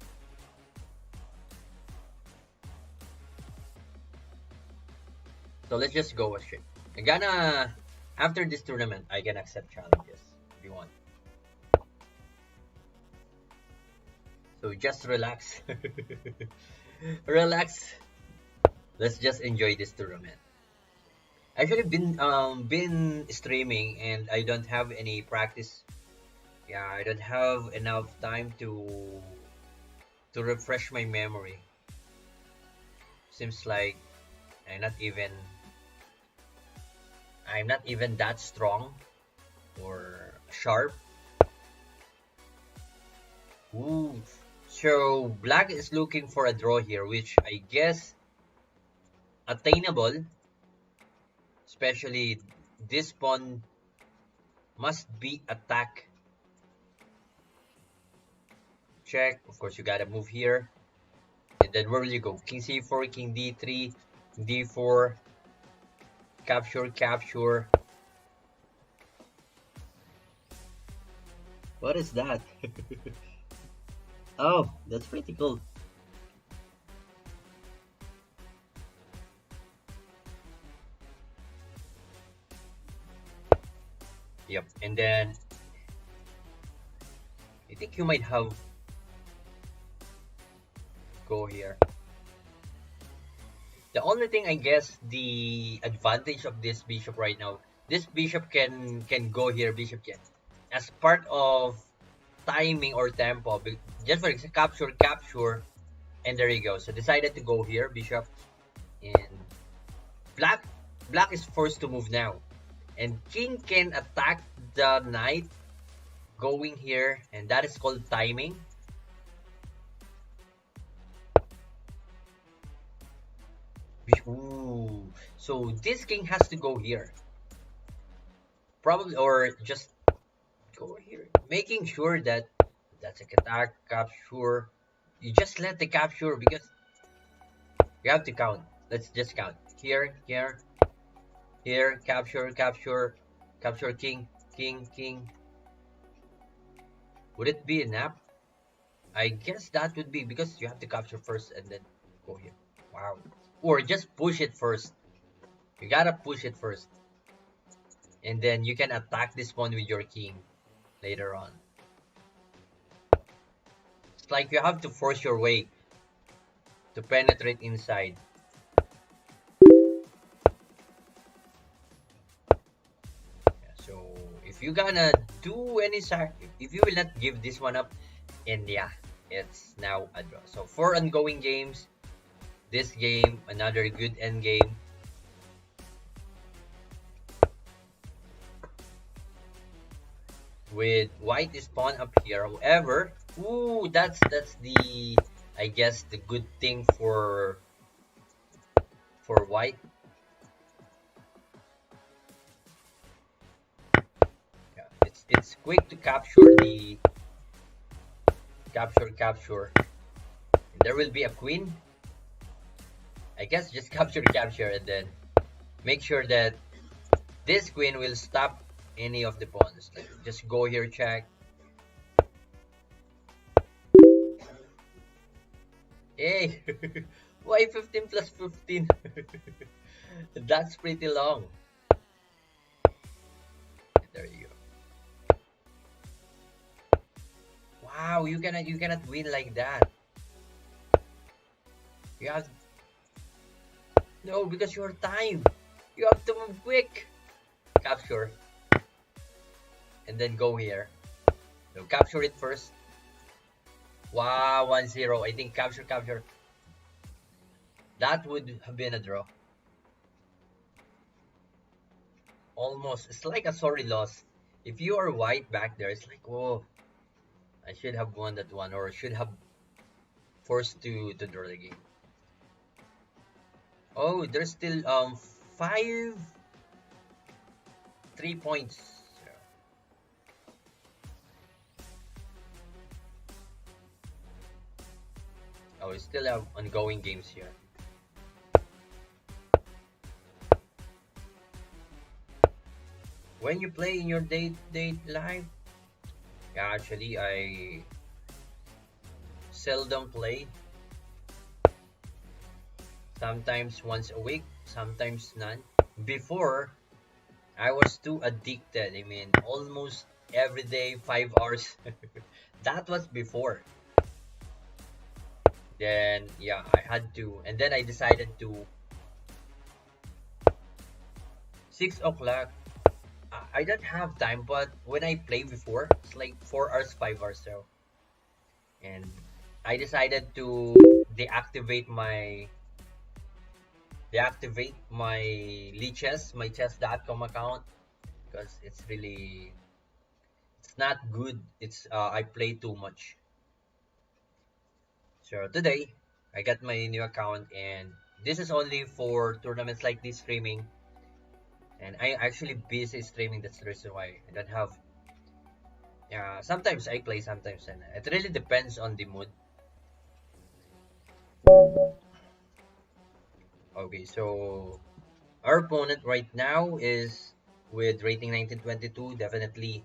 So let's just go straight. I gonna After this tournament, I can accept challenges if you want. So just relax, relax. Let's just enjoy this tournament. Actually, been streaming and I don't have any practice. Yeah, I don't have enough time to refresh my memory. Seems like I'm not even I'm not even that strong or sharp. Ooh. So black is looking for a draw here, which I guess attainable. Especially this pawn must be attack. Check. Of course, you gotta move here. And then where will you go? King c4, king d3, d4, capture, capture. What is that? Oh, that's pretty cool. Yep. And then I think you might have go here. The only thing I guess the advantage of this bishop right now, this bishop can go here, bishop can as part of timing or tempo. Just for example, capture, capture, and there you go. So decided to go here, bishop, and black. Black is forced to move now, and king can attack the knight going here, and that is called timing. Ooh. So this king has to go here. Probably, or just go here. Making sure that that's a attack, capture. You just let the capture because you have to count. Let's just count. Here, here, here, capture, capture, capture king, king, king. Would it be a nap? I guess that would be because you have to capture first and then go here. Wow. Or just push it first. You gotta push it first. And then you can attack this one with your king later on. It's like you have to force your way to penetrate inside. Yeah, so if you gonna do any if you will not give this one up, and yeah, it's now a draw. So 4 ongoing games. This game, another good end game. With white is pawn up here. However, ooh, that's the, I guess, the good thing for white. Yeah, it's quick to capture the capture. And there will be a queen. I guess just capture and then make sure that this queen will stop any of the pawns. Like just go here, check. Hey, why 15 plus 15? That's pretty long. There you go. Wow, you cannot win like that. You have no, because your time. You have to move quick. Capture and then go here. So capture it first. Wow, 1-0. I think capture. That would have been a draw. almost, it's like a sorry loss. If you are white back there, it's like, oh, I should have won that one, or should have forced to draw the game. Oh, there's still 3 points. Oh, we still have ongoing games here. When you play in your date live, yeah, actually I seldom play. Sometimes once a week, sometimes none. Before, I was too addicted. I mean, almost every day, 5 hours. That was before. Then, yeah, I had to. And then I decided to 6 o'clock. I don't have time, but when I play before, it's like 4 hours, 5 hours. So, and I decided to deactivate my leeches, my chess.com account, because it's not good. It's I play too much. So today I got my new account, and this is only for tournaments like this streaming, and I actually busy streaming. That's the reason why I don't have. Sometimes I play, sometimes, and it really depends on the mood. Okay, so our opponent right now is with rating 1922. Definitely,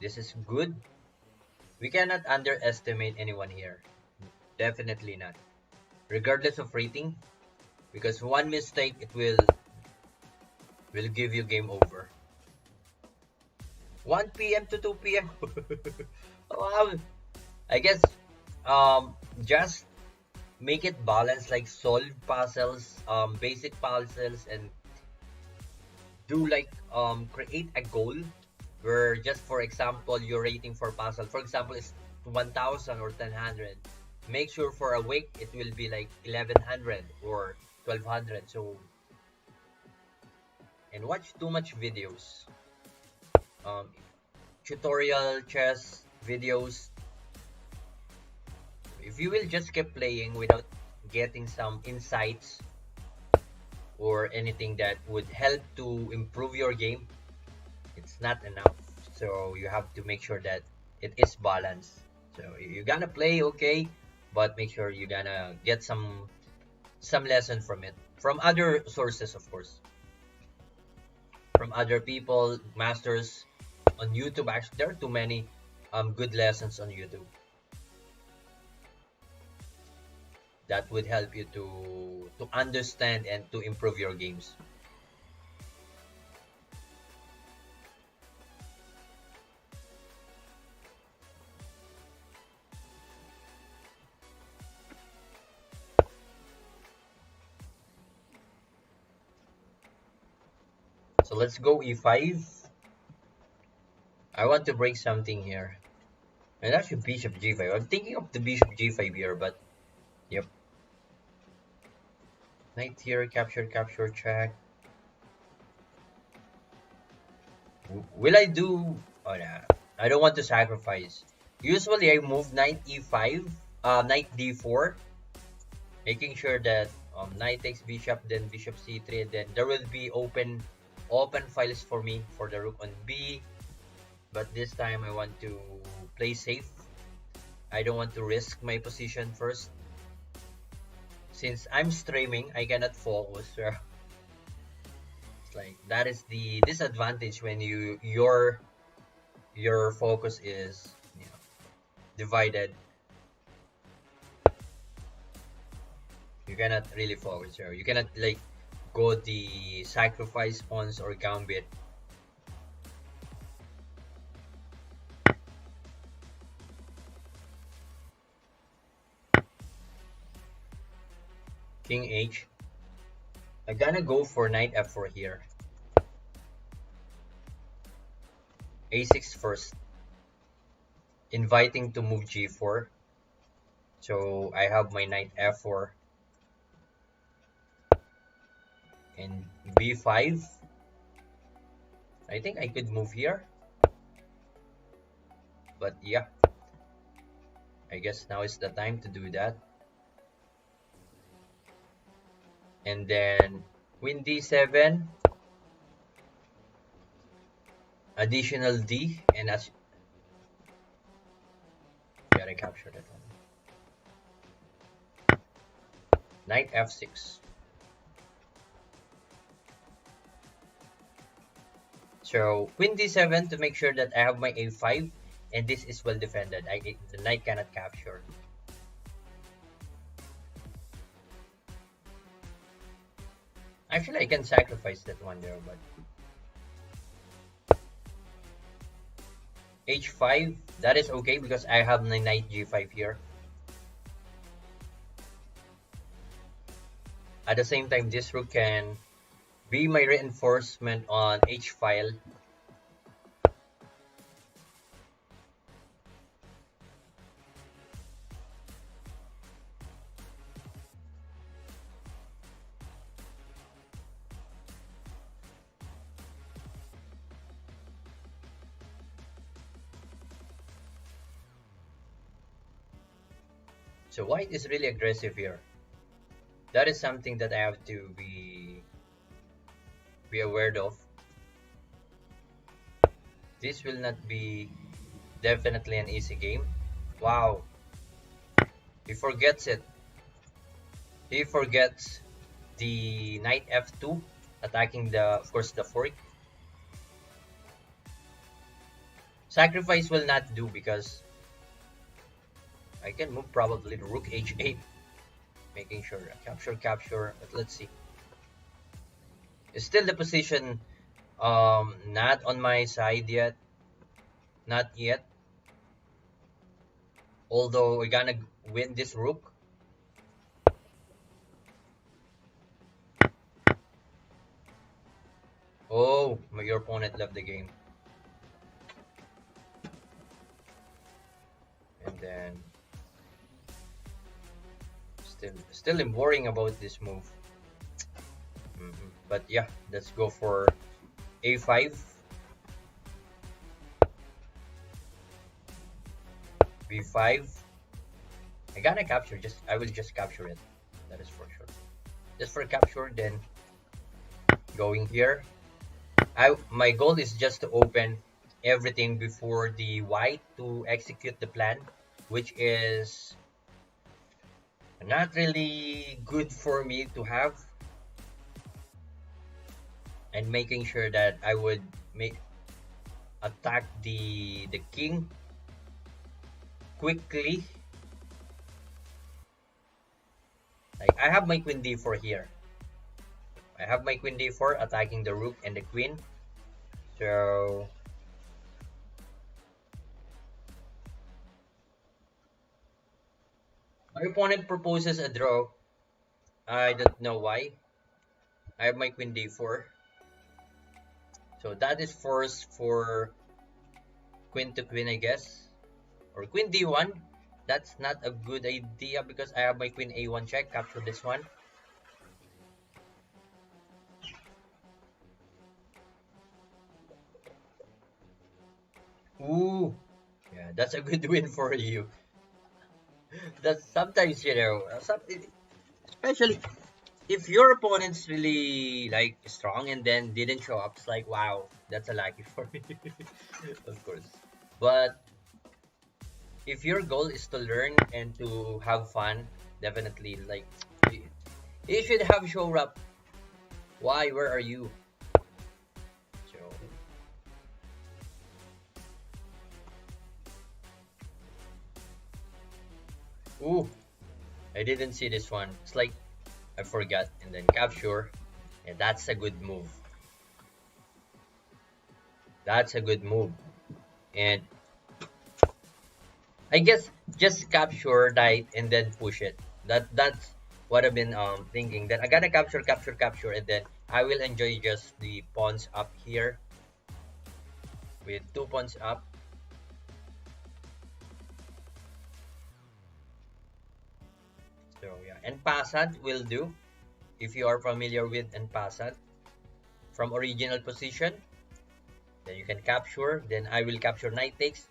this is good. We cannot underestimate anyone here. Definitely not. Regardless of rating, because one mistake it will give you game over. 1 p.m. to 2 p.m. Wow. I guess just make it balanced, like solve puzzles, basic puzzles, and do like create a goal where, just for example, your rating for puzzle, for example, is 1000 or 1000. Make sure for a week it will be like 1100 or 1200. So, and watch too much videos, um, tutorial chess videos. If you will just keep playing without getting some insights or anything that would help to improve your game, it's not enough. So you have to make sure that it is balanced. So you're gonna play, okay, but make sure you're gonna get some lesson from it, from other sources, of course, from other people, masters on YouTube. Actually, there are too many good lessons on YouTube that would help you to understand and to improve your games. So let's go e5. I want to break something here. And actually bishop g5. I'm thinking of the bishop g5 here, but yep. Knight here, capture, check. Will I do? Oh yeah, I don't want to sacrifice. Usually I move knight e5, knight d4, making sure that knight takes bishop, then bishop c3, and then there will be open files for me for the rook on b. But this time I want to play safe. I don't want to risk my position first. Since I'm streaming, I cannot focus. So it's like that is the disadvantage when your focus is, divided. You cannot really focus here. You cannot like go the sacrifice pawns or gambit. King h. I'm gonna go for knight f4 here. a6 first, inviting to move g4. So I have my knight f4 and b5. I think I could move here, but yeah, I guess now is the time to do that. And then queen d7, additional d, and as gotta capture that one. Knight f6. So queen d7 to make sure that I have my a5, and this is well defended. The knight cannot capture. Actually, I can sacrifice that one there, but h5, that is okay because I have my knight g5 here. At the same time, this rook can be my reinforcement on h file. So white is really aggressive here. That is something that I have to be aware of. This will not be definitely an easy game. Wow. He forgets it. He forgets the knight f2 attacking the, of course, the fork. Sacrifice will not do because I can move probably the rook h8, making sure capture, but let's see. It's still the position not on my side yet. Not yet. Although we're gonna win this rook. Oh, your opponent left the game. And then still I'm worrying about this move. But yeah, let's go for a5, b5. I gotta capture. I will just capture it. That is for sure. Just for capture, then going here. My goal is just to open everything before the white to execute the plan, which is not really good for me to have, and making sure that I would attack the king quickly. Like I have my queen d4 here. I have my queen d4 attacking the rook and the queen. So my opponent proposes a draw. I don't know why. I have my queen d4. So that is forced for queen to queen, I guess. Or queen d1. That's not a good idea because I have my queen a1 check. Capture this one. Ooh. Yeah, that's a good win for you. That's sometimes, especially if your opponent's really like strong and then didn't show up, it's like, wow, that's a lucky for me. Of course. But if your goal is to learn and to have fun, definitely like you should have show up. Why? Where are you? So ooh, I didn't see this one. It's like I forgot and then capture. Yeah, that's a good move. That's a good move. And I guess just capture that and then push it. That's what I've been thinking. That I gotta capture, and then I will enjoy just the pawns up here with 2 pawns up. So yeah, and passant will do if you are familiar with and passant from original position. Then you can capture. Then I will capture knight takes,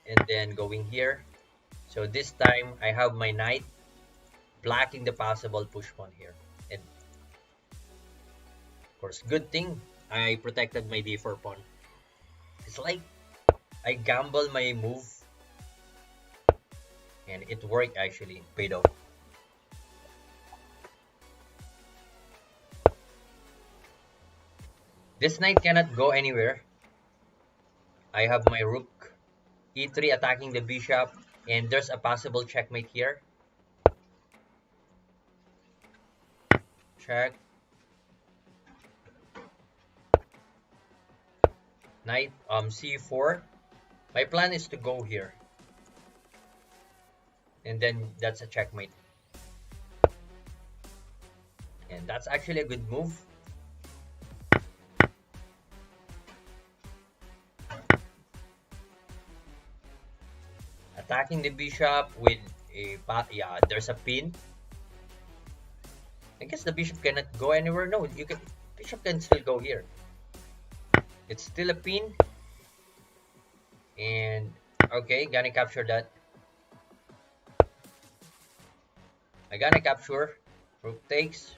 and then going here. So this time I have my knight blocking the possible push pawn here. And of course, good thing I protected my d4 pawn. It's like I gamble my move, and it worked actually, paid off. This knight cannot go anywhere. I have my rook e3 attacking the bishop, and there's a possible checkmate here. Check. Knight c4. My plan is to go here, and then that's a checkmate. And that's actually a good move. Attacking the bishop with a yeah, there's a pin. I guess the bishop cannot go anywhere. No, you can. Bishop can still go here. It's still a pin. And okay, gonna capture that. I gonna capture. Rook takes.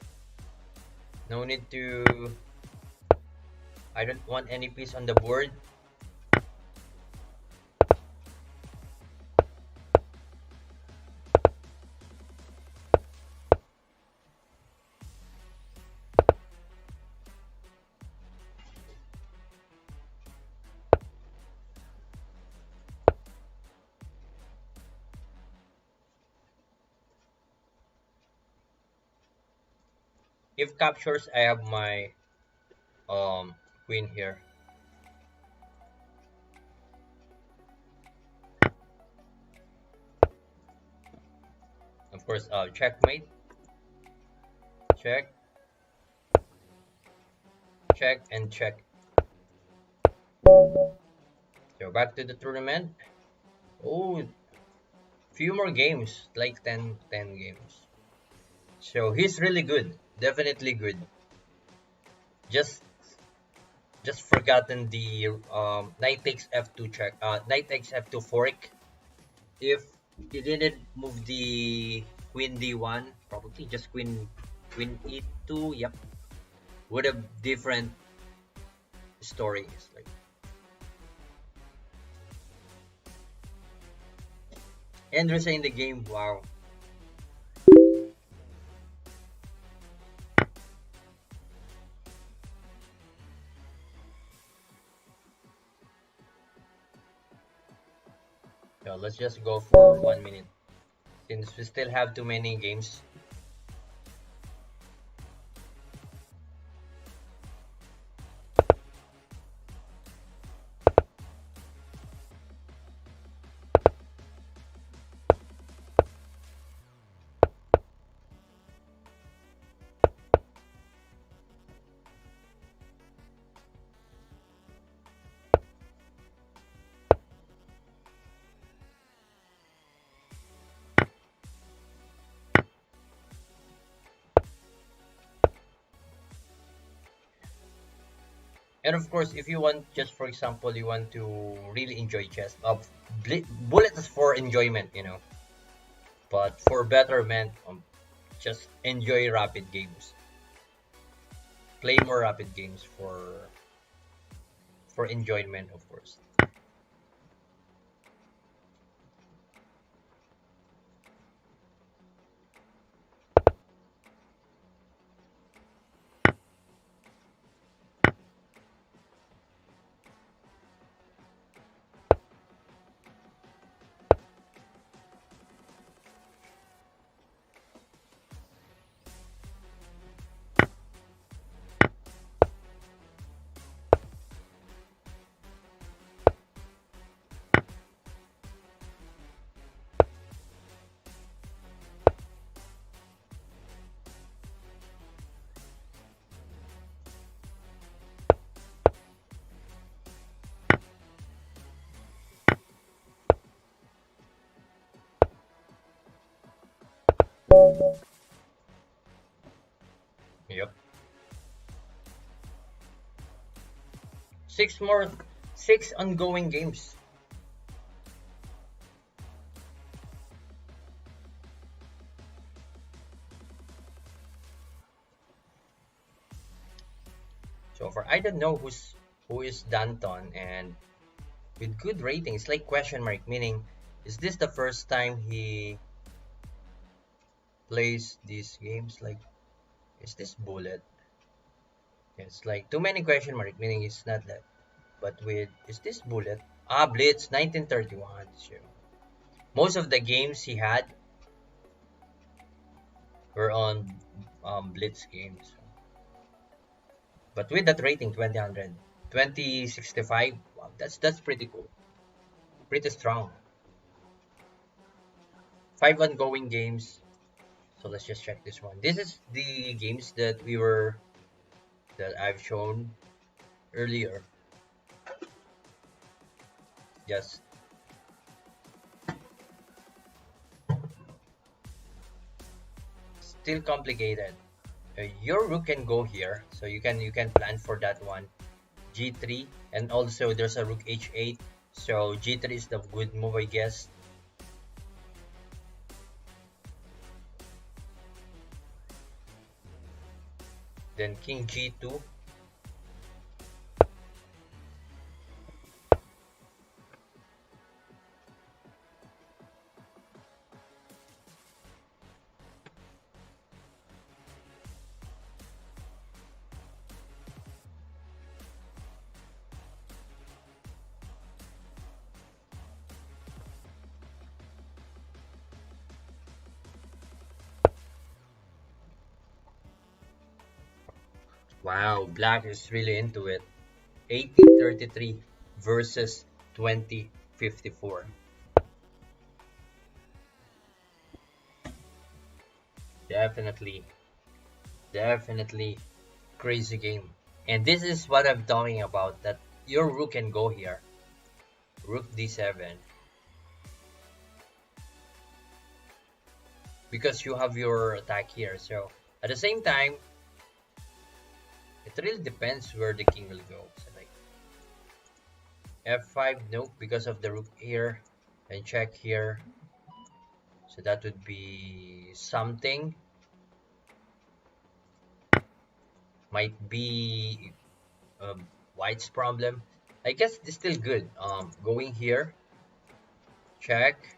No need to. I don't want any piece on the board. If captures, I have my queen here. Of course, checkmate. Check. Check and check. So back to the tournament. Oh, few more games, like 10 games. So he's really good, definitely good. Just just forgotten the knight takes f2 check. Knight takes f2 fork. If he didn't move the queen d1, probably just queen e2. Yep, would have different stories. Like, Andrew's in the game. Wow. So let's just go for 1 minute since we still have too many games. And of course, if you want, just for example, you want to really enjoy chess, bullet is for enjoyment, but for betterment, just enjoy rapid games. Play more rapid games for enjoyment, of course. Yep. Six more, six ongoing games. So far, I don't know who is Danton, and with good ratings, like question mark, meaning, is this the first time he plays these games? Like, is this bullet? It's like too many question mark, meaning it's not that. But with, is this bullet? Ah, Blitz, 1931. So most of the games he had were on Blitz games. But with that rating, 2000, 2065, wow, that's pretty cool. Pretty strong. 5 ongoing games. So let's just check this one. This is the games that I've shown earlier. Just still complicated. Your rook can go here, so you can plan for that one. G3, and also there's a rook H8, so G3 is the good move, I guess. Then King G2. Wow, Black is really into it. 1833 versus 2054. Definitely, definitely crazy game. And this is what I'm talking about, that your rook can go here. Rook d7. Because you have your attack here. So at the same time, it really depends where the king will go. So like f5, nope, because of the rook here, and check here. So that would be something. Might be white's problem. I guess it's still good. Going here, check,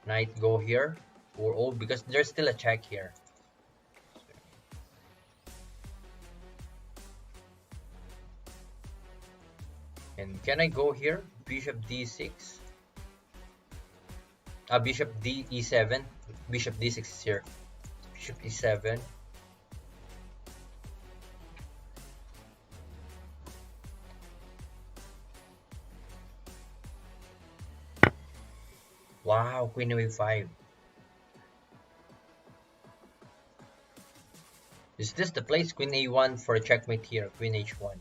knight go here, or oh, because there's still a check here. And can I go here? Bishop d6. Bishop d e7. Bishop d6 is here. Bishop e7. Wow, queen a5. Is this the place? Queen a1 for a checkmate here. Queen h1.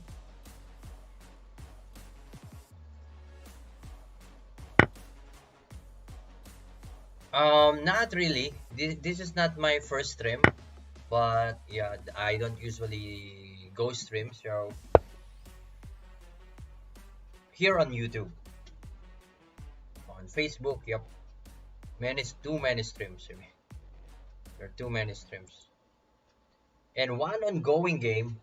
Not really. This is not my first stream, but yeah, I don't usually go stream, so here on YouTube, on Facebook, yep, too many streams. There are too many streams, and one ongoing game.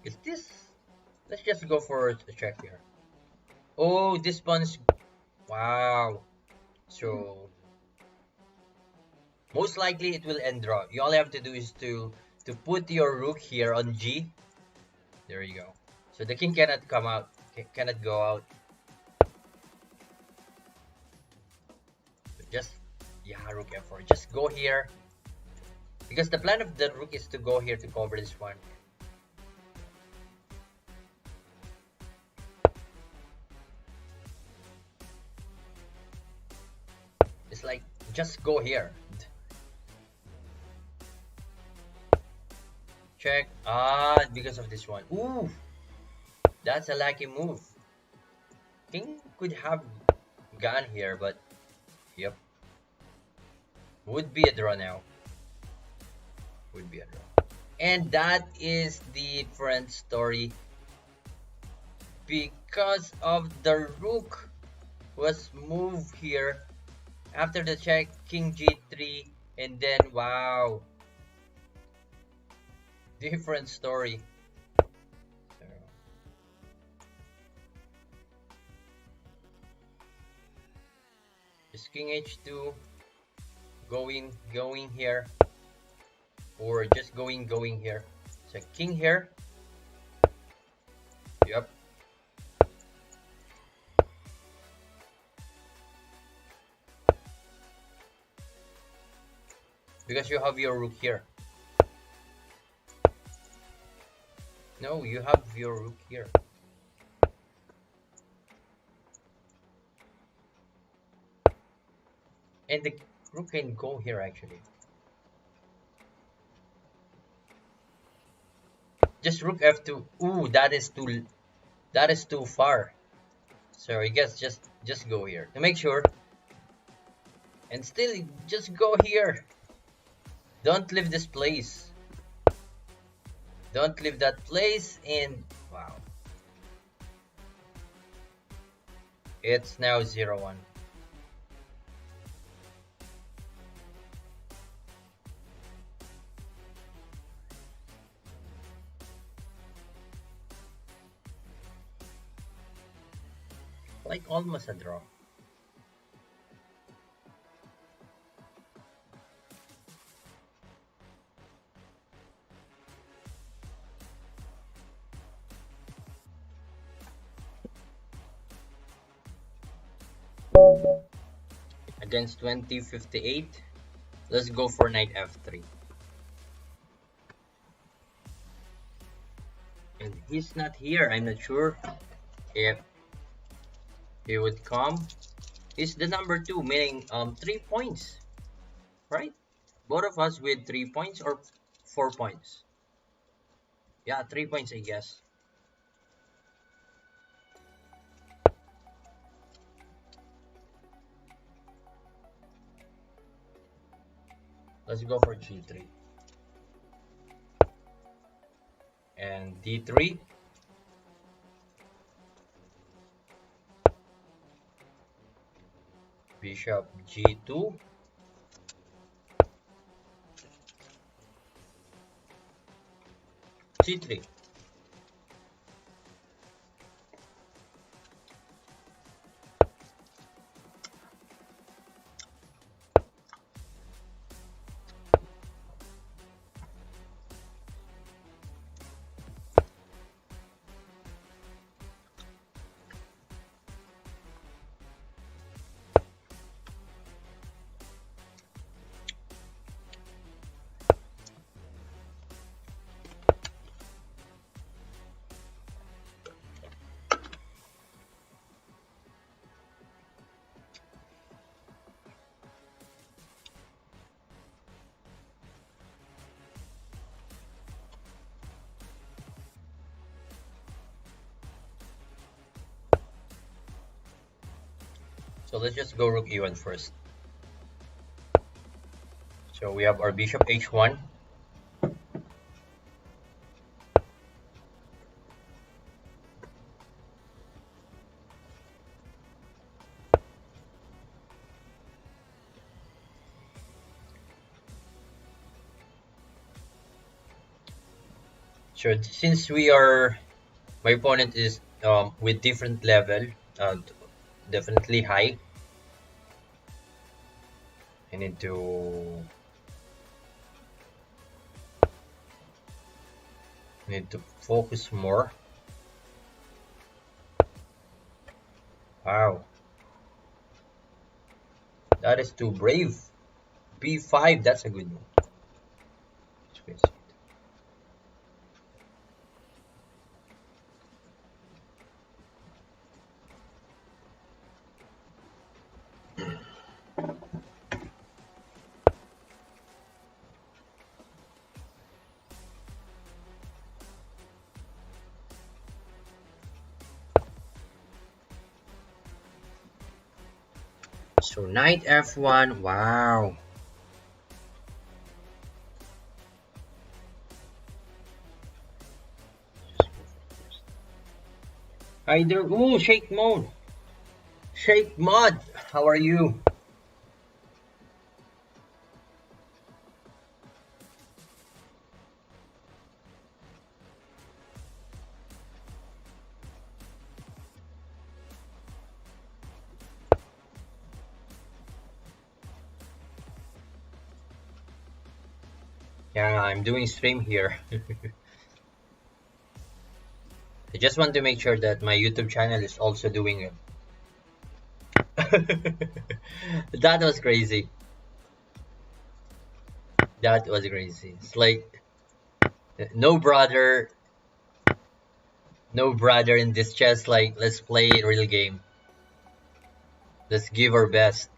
Is this? Let's just go for a check here. Oh, this one's wow. So most likely it will end draw. You all have to do is to put your rook here on G. There you go. So the king cannot come out, cannot go out. Just, yeah, rook f4. Just go here. Because the plan of the rook is to go here to cover this one. It's like, just go here. Check. Because of this one. Ooh, that's a lucky move. King could have gone here, but yep, would be a draw now. Would be a draw. And that is the different story because of the rook was moved here after the check, king g3, and then wow, different story. So, just king h2, going here, or just going here. So king here. Yep. Because you have your rook here. No, you have your rook here. And the rook can go here actually. Just rook f2. Ooh, that is too far. So I guess just go here to make sure. And still just go here. Don't leave this place. Don't leave that place, and wow. It's now 0-1. Like almost a draw. Against 2058, let's go for knight f3. And he's not here. I'm not sure if he would come. He's the number 2, meaning 3 points, right? Both of us with 3 points or 4 points. Yeah, 3 points, I guess. Let's go for g3 and d3. Bishop g2. c3. So let's just go rook e1 first. So we have our bishop h1. So since my opponent is with different level, definitely high. I need to focus more. Wow, that is too brave. b5, that's a good move. So knight f1. Wow. Hi there. Ooh, Shake Mode. Shake Mod. How are you? Yeah, I'm doing stream here. I just want to make sure that my YouTube channel is also doing it. That was crazy. That was crazy. It's like no brother, no brother in this chess. Like let's play a real game. Let's give our best.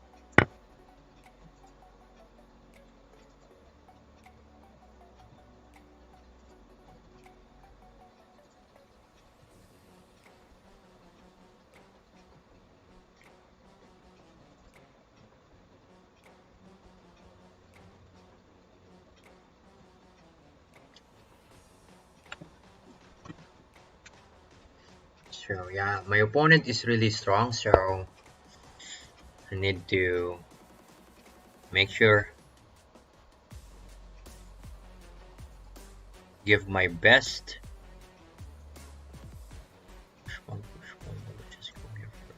So yeah, my opponent is really strong. So I need to make sure give my best. Push one, push one. Let's just go here first.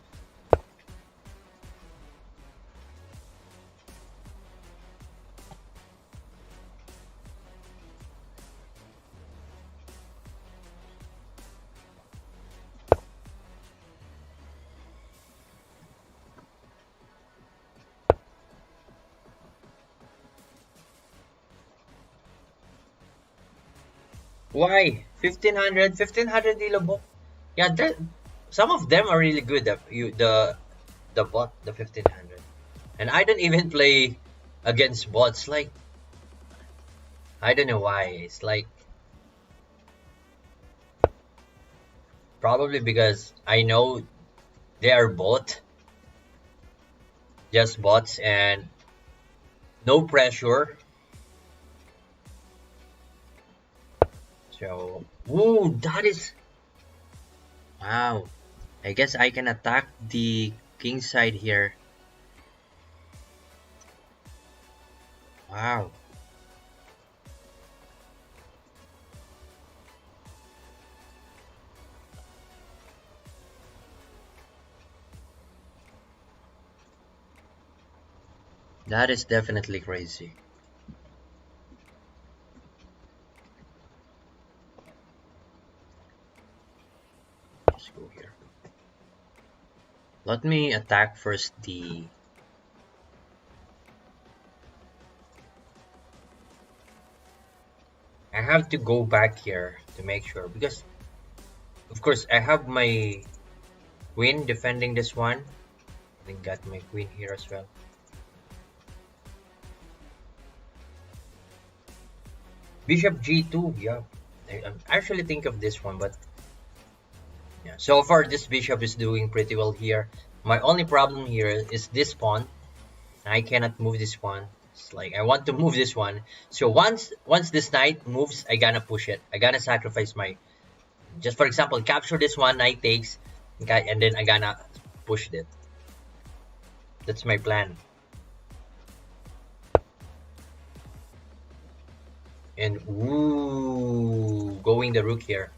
Why? 1500, 1500 Ilobot. Yeah, that, some of them are really good. The bot, the 1500. And I don't even play against bots. Like, I don't know why. It's like, probably because I know they are both just bots and no pressure. So, ooh, that is, wow. I guess I can attack the king side here. Wow. That is definitely crazy. Let's go here. Let me attack first the... I have to go back here to make sure because, of course, I have my queen defending this one. I think got my queen here as well. Bishop g2, yeah. I actually think of this one, but yeah. So far, this bishop is doing pretty well here. My only problem here is this pawn. I cannot move this one. It's like I want to move this one. So once this knight moves, I gonna push it. I gonna sacrifice my, just for example, capture this one, knight takes, okay, and then I gonna push it. That's my plan. And ooh, going the rook here.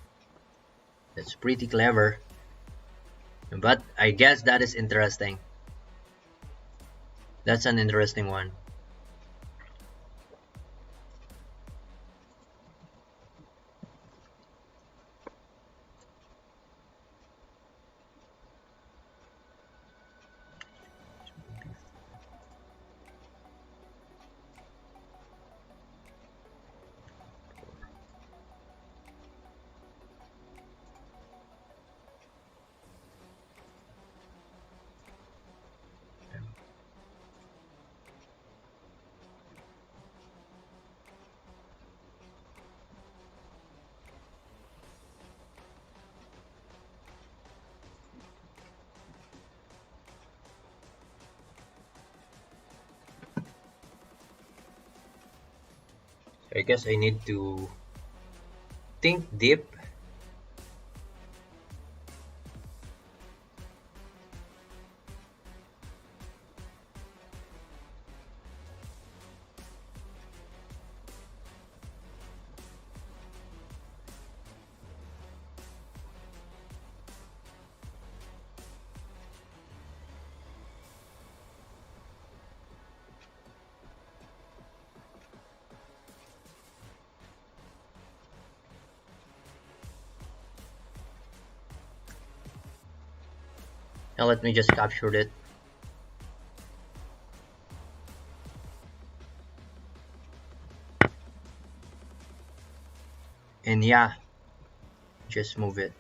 That's pretty clever. But I guess that is interesting. That's an interesting one. So I guess I need to think deep. Now let me just capture it. And yeah, just move it.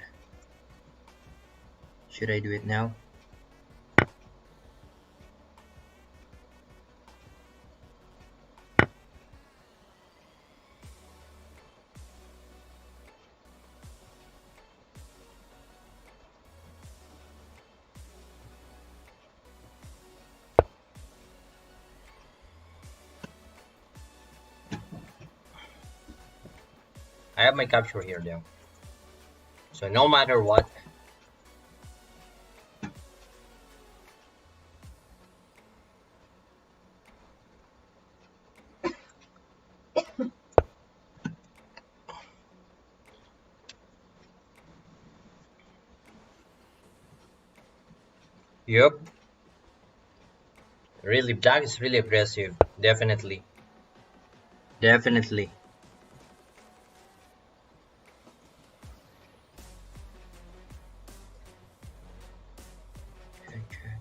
Should I do it now? I have my capture here now. So no matter what, yep, really, black is really aggressive. Definitely, definitely. Check, check,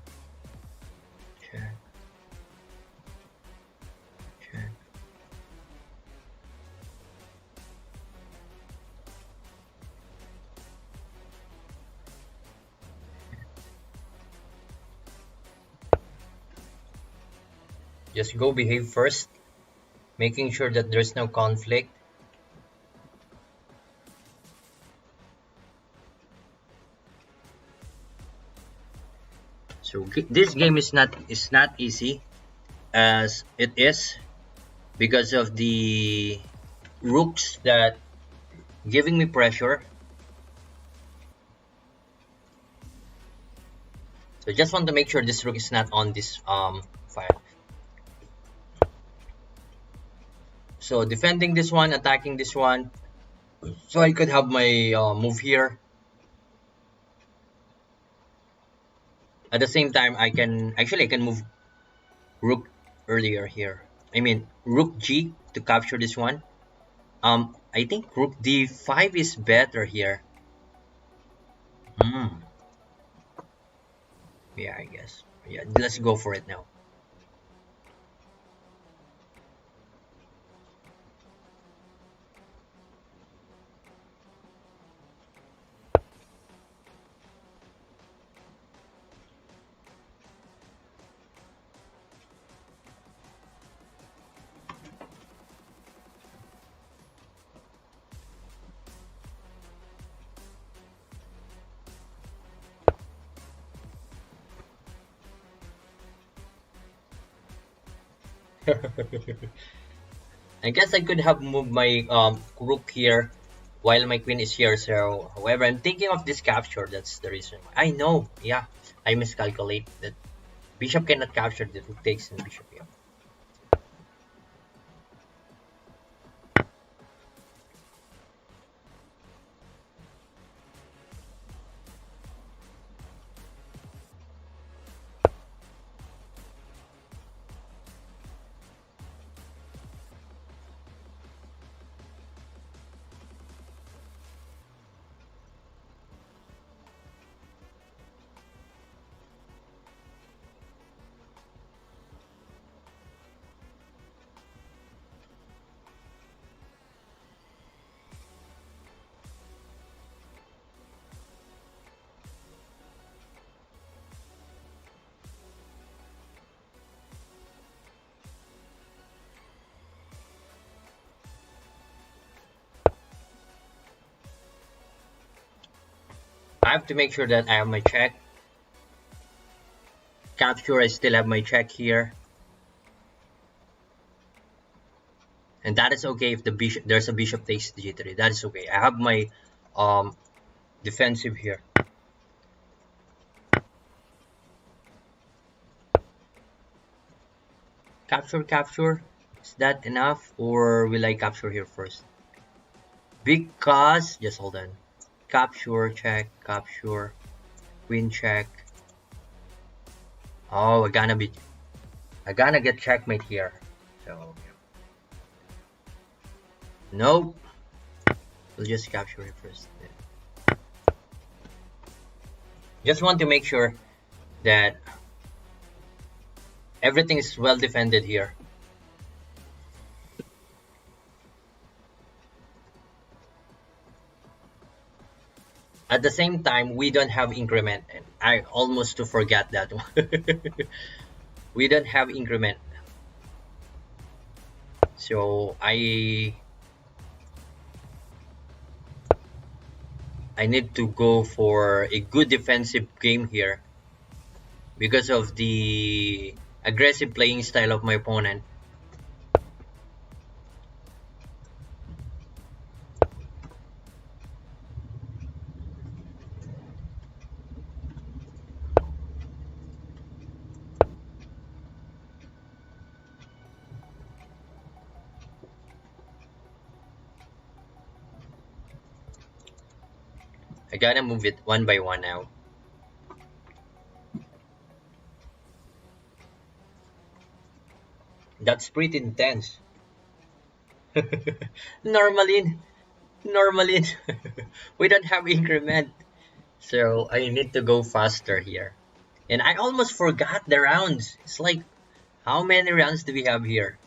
check, check. Just go behave first, making sure that there's no conflict. So this game is not easy as it is because of the rooks that giving me pressure. So just want to make sure this rook is not on this file. So defending this one, attacking this one, so I could have my move here. At the same time, I can move rook earlier here. I mean rook g to capture this one. I think rook d5 is better here. Hmm. Yeah, I guess. Yeah, let's go for it now. I guess I could have moved my rook here while my queen is here. So, however, I'm thinking of this capture. That's the reason. I know. Yeah, I miscalculate that bishop cannot capture. The rook takes and bishop. Yeah. I have to make sure that I have my check. Capture. I still have my check here. and that is okay if the bishop there's a bishop takes g3. That is okay. I have my um defensive here. Capture. Is that enough, or will I capture here first? Because just hold on. Capture, check, capture, queen check. Oh, I gonna get checkmate here. So nope. We'll just capture it first. Just want to make sure that everything is well defended here. At the same time, we don't have increment, and I almost to forget that one. We don't have increment, so I need to go for a good defensive game here because of the aggressive playing style of my opponent. I gotta move it one by one now. That's pretty intense. normally, normally, we don't have increment, so I need to go faster here. And I almost forgot the rounds. It's like, how many rounds do we have here?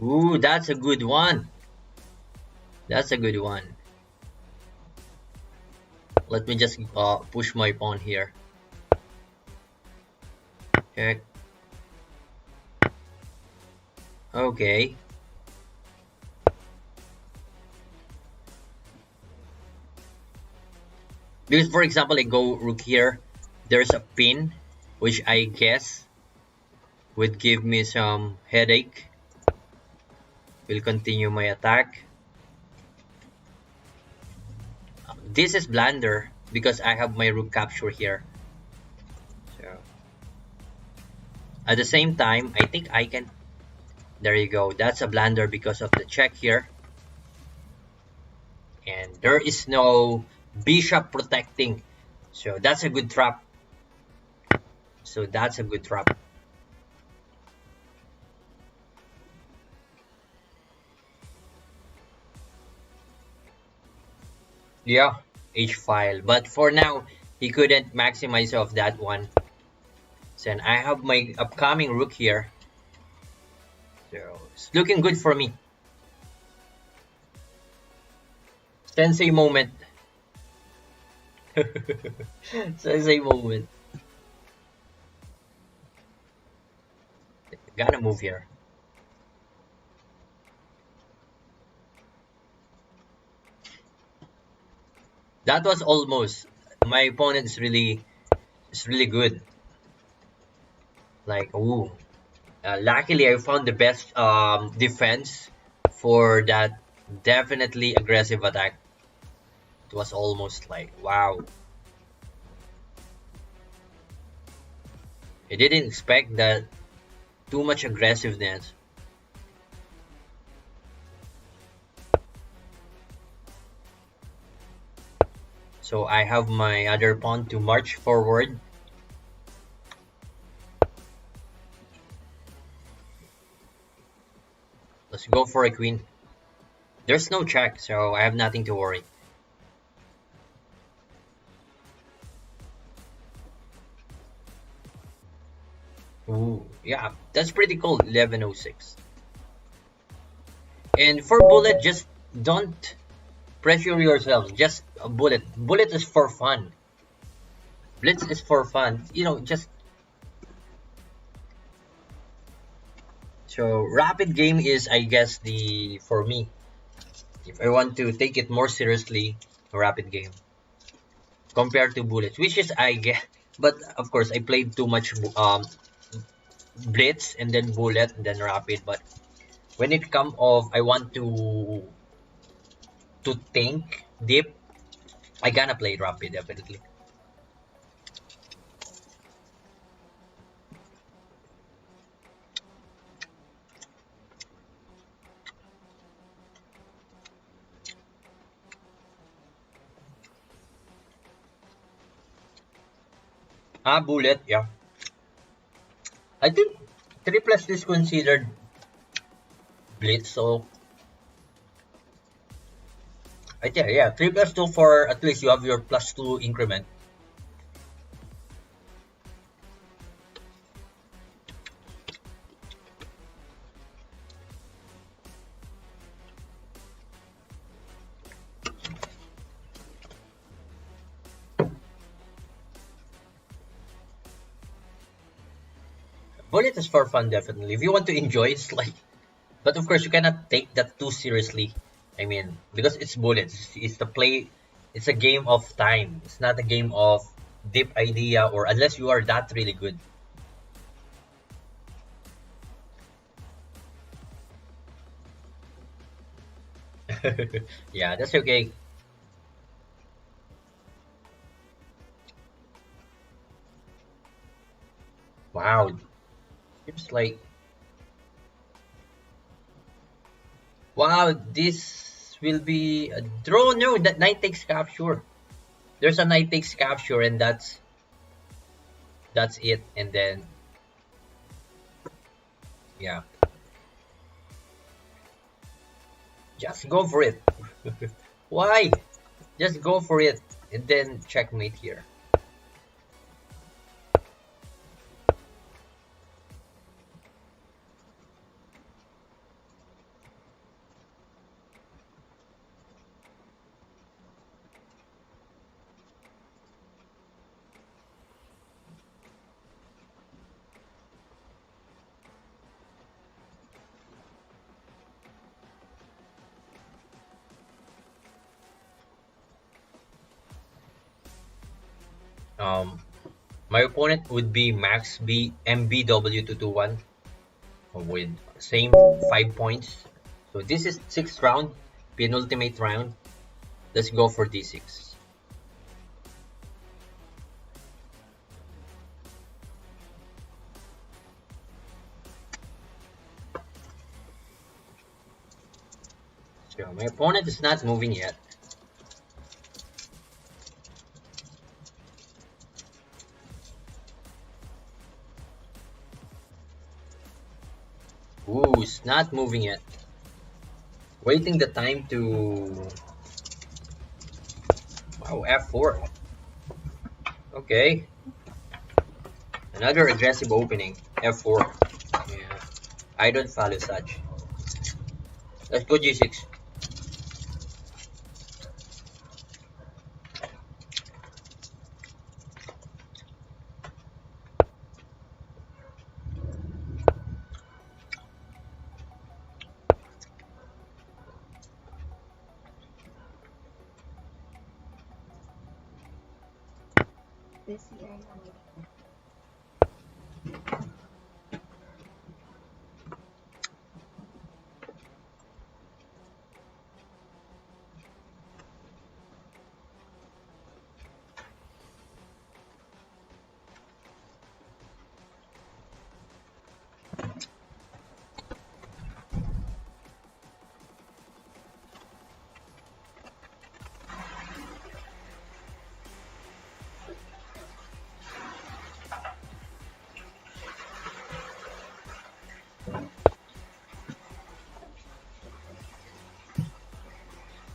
Ooh, that's a good one. That's a good one. Let me just push my pawn here. Check. Okay. Because for example, I go rook here. There's a pin, which I guess would give me some headache. Will continue my attack. This is blunder because I have my rook capture here. So at the same time, I think I can. There you go. That's a blunder because of the check here. And there is no bishop protecting. So that's a good trap. Yeah, H file. But for now, he couldn't maximize off that one. So I have my upcoming rook here. So it's looking good for me. Sensei moment. Sensei moment. Gotta move here. That was almost. My opponent is really good. Like, ooh. Luckily, I found the best defense for that definitely aggressive attack. It was almost like, wow. I didn't expect that too much aggressiveness. So I have my other pawn to march forward. Let's go for a queen. There's no check, so I have nothing to worry. Ooh, yeah, that's pretty cool. 1106. And for bullet, just don't pressure yourself. Just a bullet. Bullet is for fun. Blitz is for fun. You know, just. So rapid game is, I guess, for me. If I want to take it more seriously, rapid game compared to bullets, which is I get. But of course, I played too much blitz and then bullet and then rapid. But when it come of I want to think deep, I gonna play rapid definitely. Ah, bullet, yeah. I think 3 plus is considered blitz, so I think yeah, 3 plus 2 for at least you have your plus 2 increment. Bullet is for fun definitely. If you want to enjoy, it's like, but of course you cannot take that too seriously. I mean, because it's bullets. It's the play. It's a game of time. It's not a game of deep idea or unless you are that really good. Yeah, that's okay. Wow, seems like wow. This will be a draw. No, that knight takes capture. There's a knight takes capture, and that's it. And then yeah, just go for it. Why? Just go for it, and then checkmate here. Um, my opponent would be Max B MBW221 with same 5 points. So this is sixth round, penultimate round. Let's go for D6. So my opponent is not moving yet. Ooh, it's not moving yet. Waiting the time to wow F4. Okay, another aggressive opening F4. Yeah, I don't follow such. Let's go G6.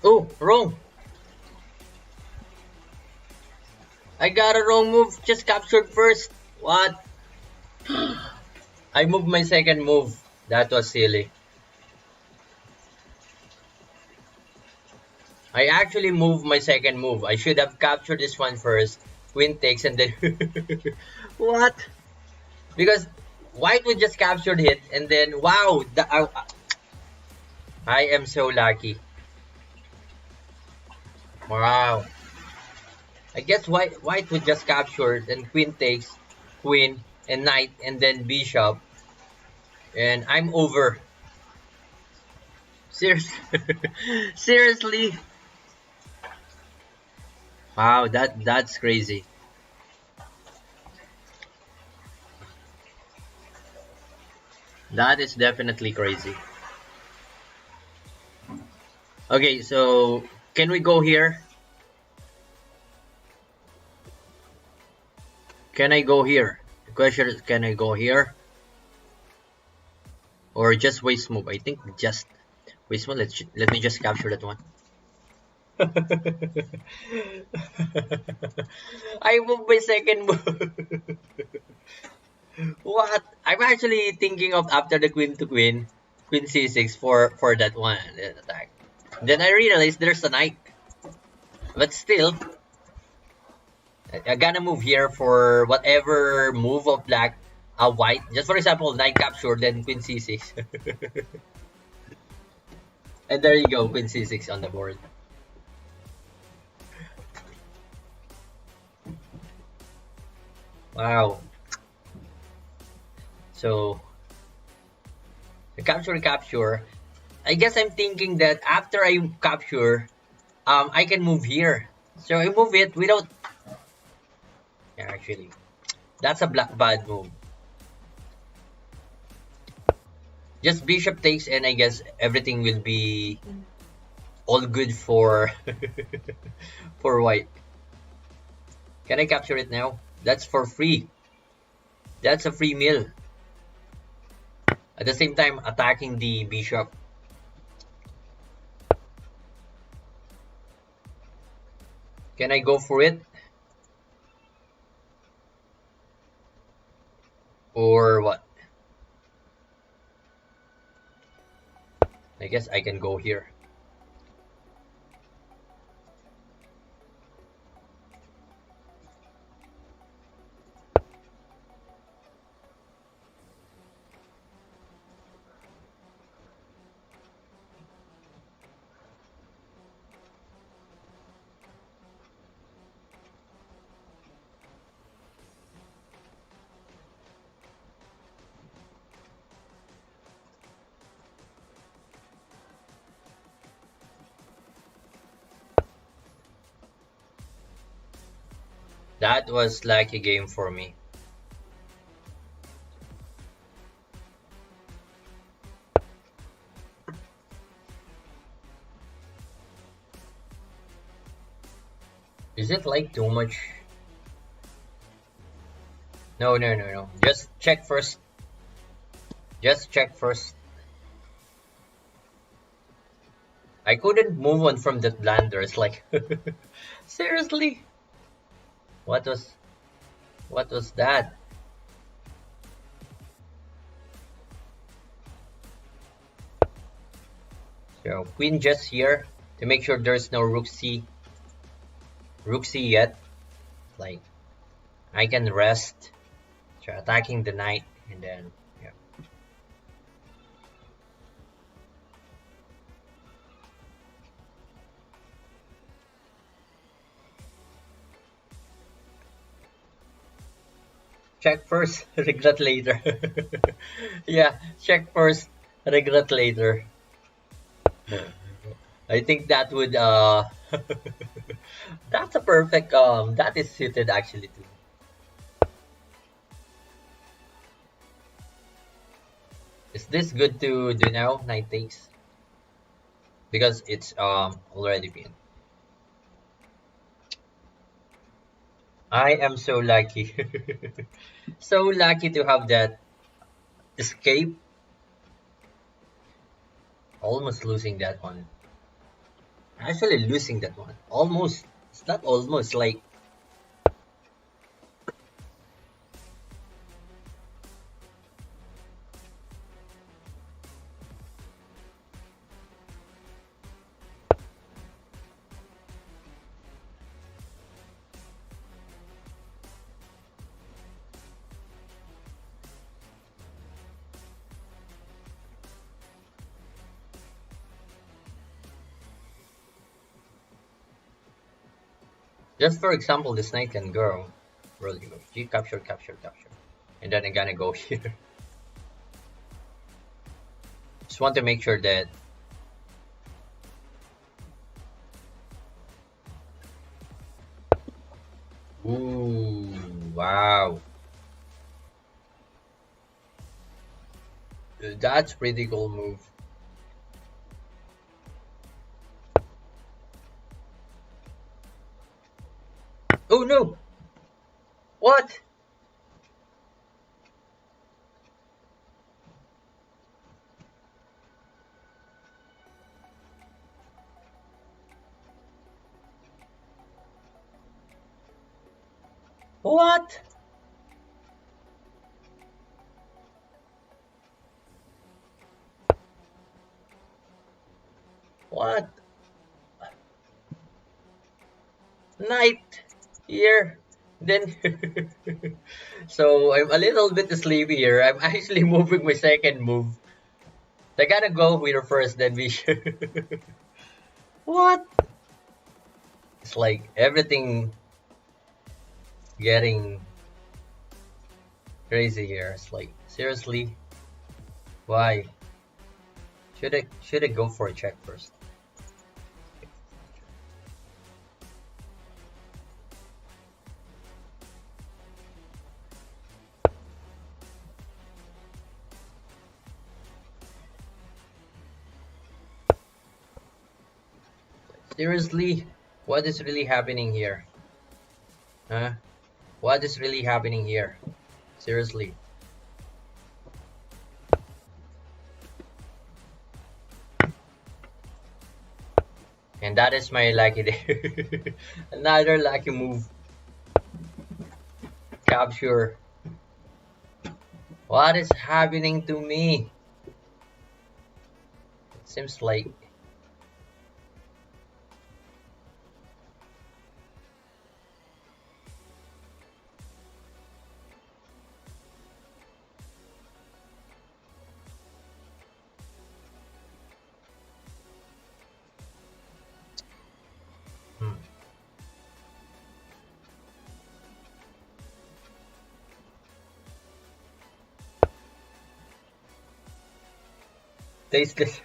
Oh, wrong. I got a wrong move. Just captured first. What? I moved my second move. That was silly. I actually moved my second move. I should have captured this one first. Queen takes and then what? Because white would just captured it and then wow, I am so lucky. Wow. I guess white would just capture and queen takes queen and knight and then bishop, and I'm over. Seriously, seriously. Wow, that's crazy. That is definitely crazy. Okay, so can we go here? Can I go here? The question is, can I go here or just waste move? I think just waste move. Let me just capture that one. I moved my second move. What? I'm actually thinking of after the queen to queen, queen c6 for that one attack. Then I realized there's a knight, but still, I gotta move here for whatever move of black, white. Just for example, knight capture, then queen c6, and there you go, queen c6 on the board. Wow. So the capture. I guess I'm thinking that after I capture, I can move here. So I move it without. Yeah, actually, that's a black bad move. Just bishop takes, and I guess everything will be all good for for white. Can I capture it now? That's for free. That's a free meal. At the same time, attacking the bishop. Can I go for it? Or what? I guess I can go here. That was like a game for me. Is it like too much? No, no, no, no. Just check first. Just check first. I couldn't move on from that blunder. It's like, seriously? What was, what was that? So queen just here to make sure there's no rook c yet. Like I can rest. So attacking the knight and then yeah. Check first, regret later. Yeah, check first, regret later. I think that would that's a perfect that is suited actually to. Is this good to do now? Knight takes because it's already been. I am so lucky. So lucky to have that escape. Almost losing that one. Actually losing that one. Almost. It's not almost like just for example this knight can go. Really go. G capture, capture, capture. and then I'm gonna go here. Just want to make sure that. Ooh, wow. That's pretty cool move. Oh no! What? What? What? Night here. Then so I'm a little bit sleepy here. I'm actually moving my second move. I gotta go with her first, then we should. What? It's like everything getting crazy here. It's like seriously, why? Should I go for a check first? Seriously, what is really happening here? Huh? What is really happening here? Seriously. And that is my lucky day. Another lucky move. Capture. What is happening to me? It seems like. Hmm. Tasteless.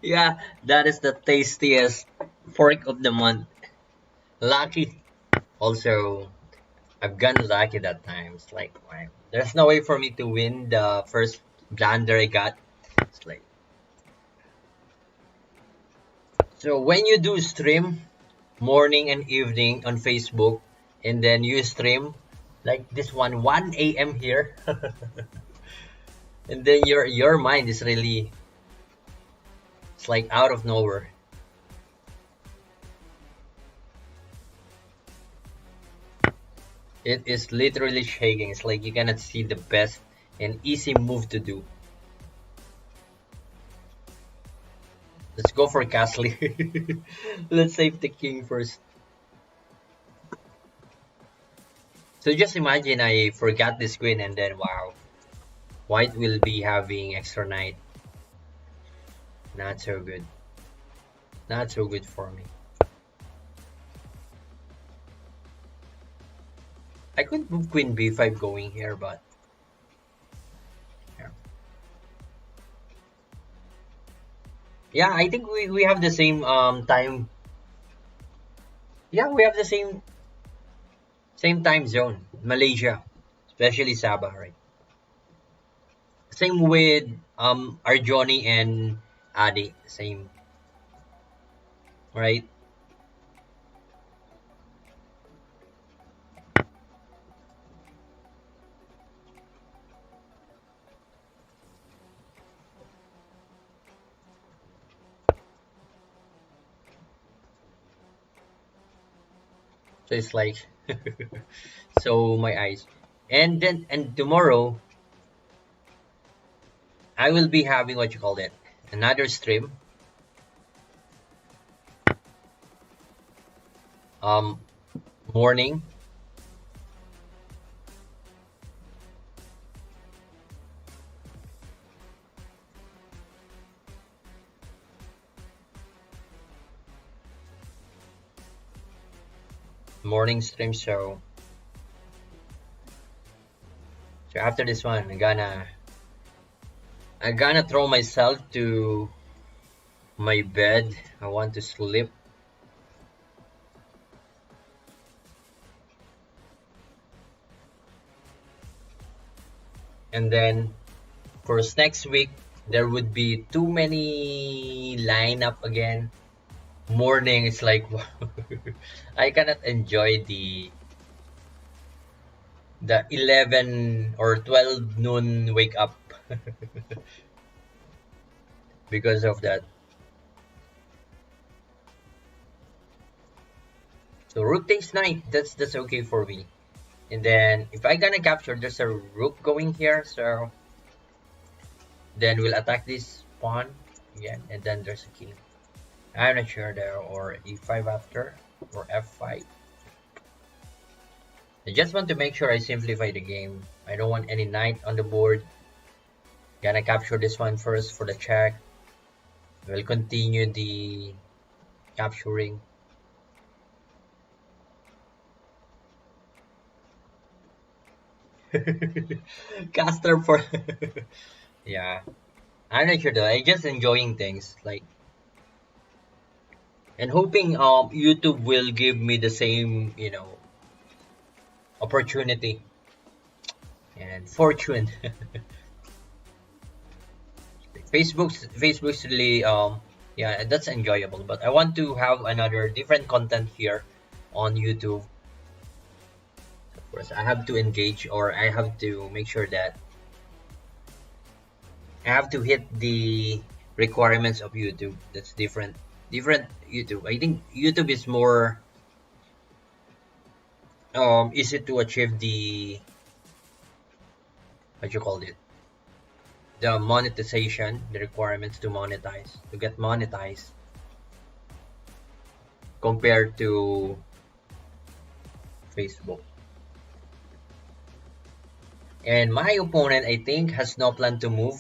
Yeah, that is the tastiest fork of the month. Lucky. Also, I've gotten lucky that time. It's like, wow. There's no way for me to win the first blunder I got. It's like, so when you do stream morning and evening on Facebook, and then you stream like this one 1 a.m. here, and then your mind is really, it's like out of nowhere. It is literally shaking. It's like you cannot see the best and easy move to do. Let's go for castle. Let's save the king first. So just imagine I forgot this queen and then wow, white will be having extra knight. Not so good. Not so good for me. I could move queen b5 going here, but yeah. Yeah, I think we have the same time. Yeah, we have the same time zone. Malaysia, especially Sabah, right? Same with Arjoni and Adi, same, right? So it's like so my eyes. And tomorrow I will be having what you call it, another stream. Um Morning. Morning stream, so After this one, I'm gonna throw myself to my bed. I want to sleep. And then for next week, there would be too many lineup again. Morning, it's like I cannot enjoy the 11 or 12 noon wake up because of that. So rook takes knight. That's okay for me. And then if I gonna capture, there's a rook going here, so then we'll attack this pawn again, and then there's a king. I'm not sure there, or e5 after, or f5. I just want to make sure I simplify the game. I don't want any knight on the board. Gonna capture this one first for the check. We'll continue the capturing. Caster for yeah. I'm not sure though. I just enjoying things like and hoping YouTube will give me the same opportunity and fortune. Facebook's really yeah, that's enjoyable, but I want to have another different content here on YouTube. Of course, I have to engage, or I have to make sure that I have to hit the requirements of YouTube. That's different YouTube. I think YouTube is more easy to achieve the what you call it, the monetization, the requirements to monetize, to get monetized compared to Facebook. And my opponent, I think, has no plan to move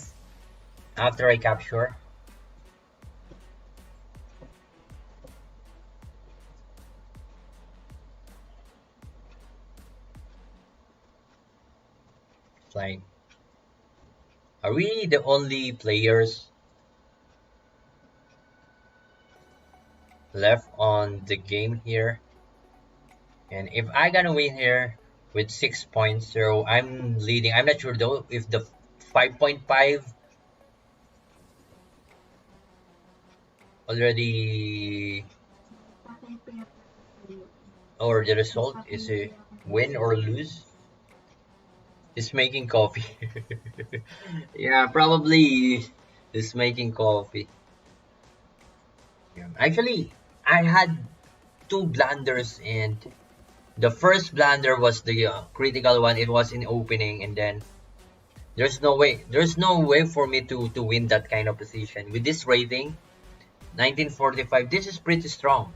after I capture. It's like, are we the only players left on the game here? And if I gonna win here with 6 points, so I'm leading. I'm not sure though if the 5.5 already, or the result is a win or lose. Is making coffee. Yeah, probably is making coffee. Yeah. Actually, I had two blunders, and the first blunder was the critical one. It was in opening, and then there's no way for me to win that kind of position with this rating 1945. This is pretty strong.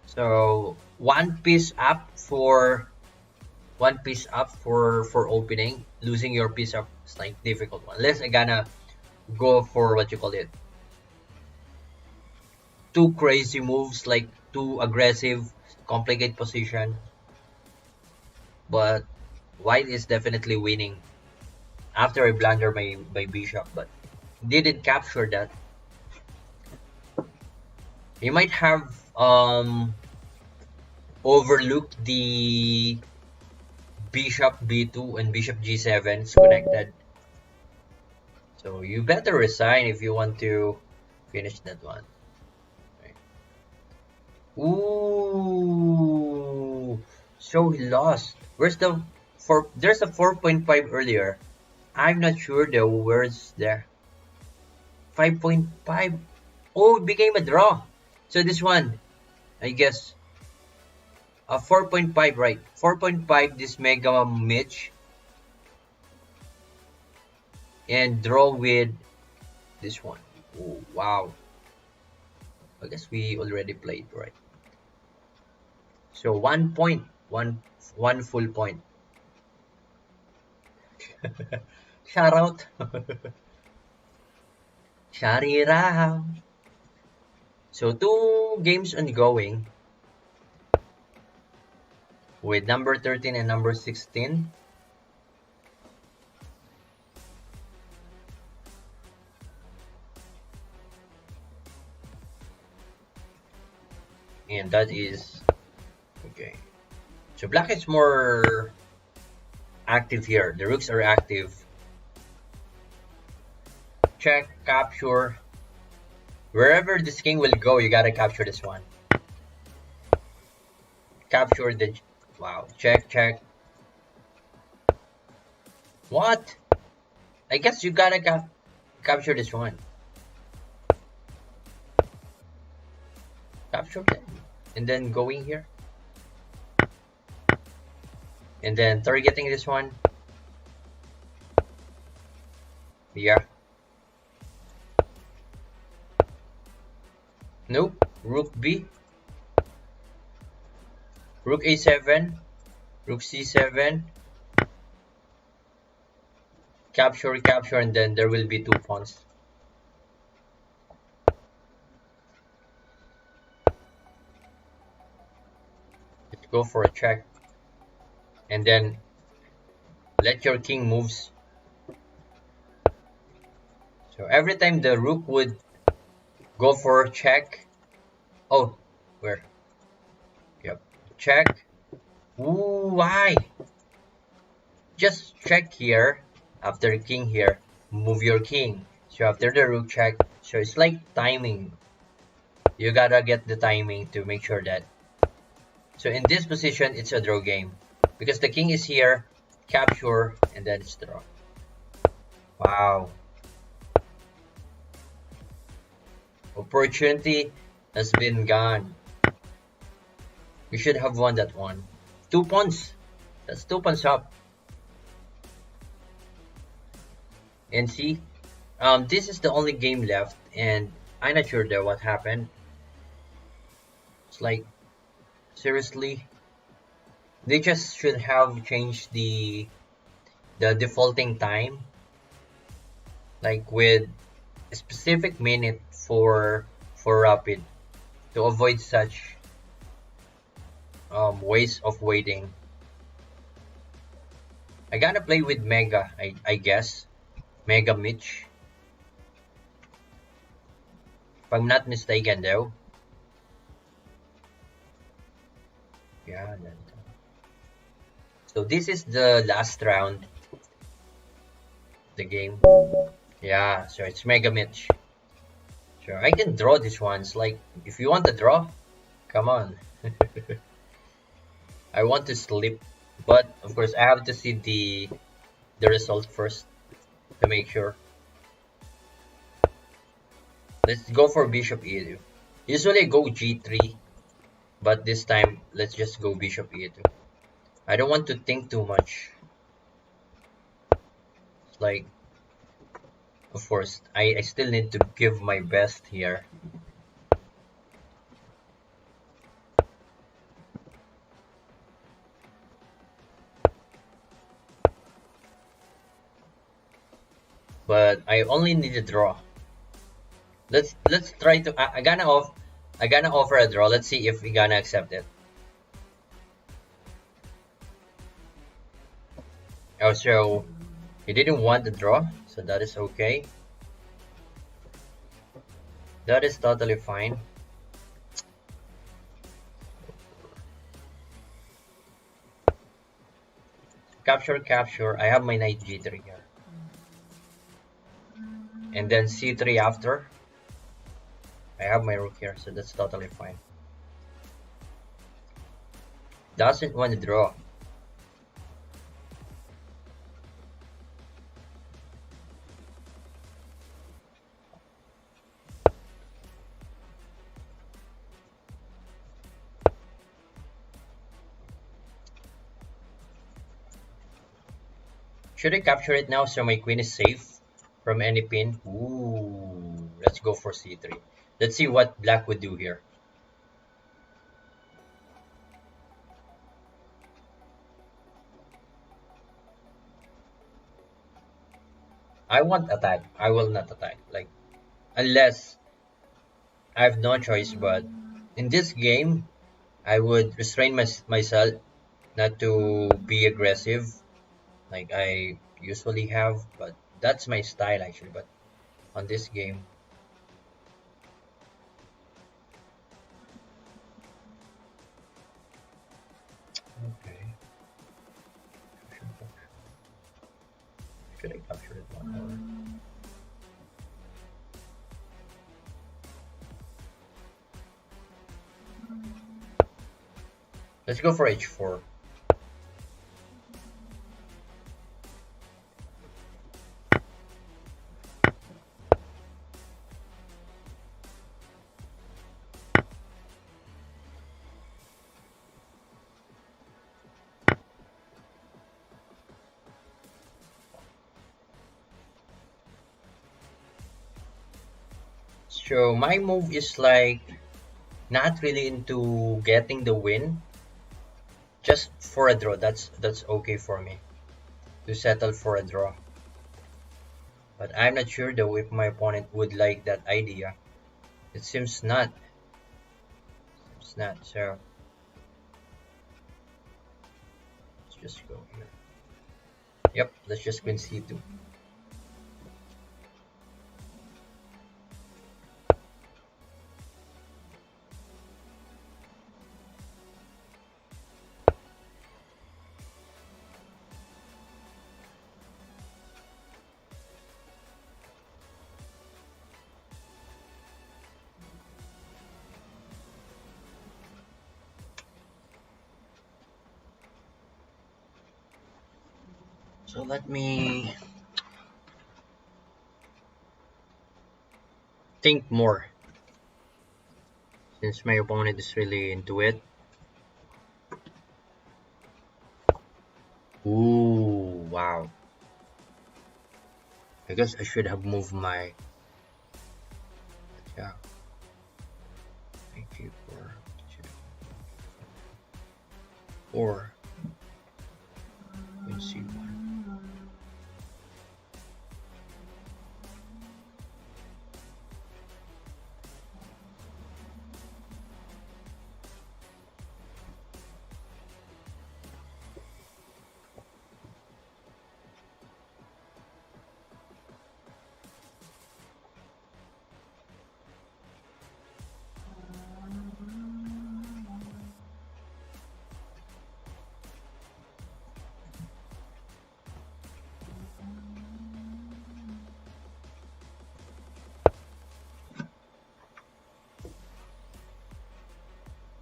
So one piece up for opening. Losing your piece up is like difficult one. Unless I gonna go for what you call it, too crazy moves, like too aggressive, complicate position. But white is definitely winning after I blunder my bishop, but didn't capture that. You might have overlooked the bishop b2 and bishop g7 is connected. So you better resign if you want to finish that one. Right. Ooh, so he lost. Where's the four? There's a 4.5 earlier. I'm not sure the words there. 5.5. Oh, it became a draw. So this one, I guess, a 4.5, right? 4.5. This Mega Mitch and draw with this one. Oh, wow. I guess we already played, right? So 1 point, one full point. Shout out. Sharira. So 2 games ongoing with number 13 and number 16. and that is okay. So black is more active here. The rooks are active. Check, capture. Wherever this king will go, you gotta capture this one. Capture the. Wow. Check, check. What? I guess you gotta capture this one. Capture it. And then going here. And then targeting this one. Yeah. Nope. Rook B. Rook A7. Rook C7. Capture, capture, and then there will be two pawns. Let's go for a check. And then let your king moves. So every time the rook would go for a check. Oh, where? Yep. Check. Ooh, why? Just check here. After king here, move your king. So after the rook check, so it's like timing. You gotta get the timing to make sure that. So in this position, it's a draw game. Because the king is here, capture, and then it's draw. Wow. Opportunity has been gone. We should have won that one. 2 pawns. That's 2 pawns up. And see, this is the only game left, and I'm not sure there what happened. It's like, seriously, they just should have changed the defaulting time, like with a specific minute for rapid to avoid such ways of waiting. I gotta play with Mega, I guess. Mega Mitch. If I'm not mistaken though. Yeah. So this is the last round. The game. Yeah, so it's Mega Mitch. Sure, I can draw this ones. Like, if you want to draw, come on. I want to sleep, but of course I have to see the result first to make sure. Let's go for Bishop E2. Usually I go G3, but this time let's just go Bishop E2. I don't want to think too much. Like, of course, I still need to give my best here. But I only need a draw. Let's try to. I gonna offer a draw. Let's see if we gonna accept it. Oh, so he didn't want the draw, so that is okay. That is totally fine. Capture, capture. I have my knight G3 here, and then C3 after. I have my rook here, so that's totally fine. Doesn't want to draw. Should I capture it now so my queen is safe from any pin? Ooh, let's go for C3. Let's see what black would do here. I won't attack. I will not attack. Like, unless I have no choice. But in this game, I would restrain myself not to be aggressive like I usually have. But that's my style actually. But on this game, should I capture it one or? Let's go for h4. So my move is like not really into getting the win, just for a draw. That's okay for me to settle for a draw. But I'm not sure though if my opponent would like that idea. It seems not. It's not. So let's just go here. Yep, let's just queen c2. So let me think more since my opponent is really into it. Ooh, wow. I guess I should have moved my, yeah. Thank you for or queen c1.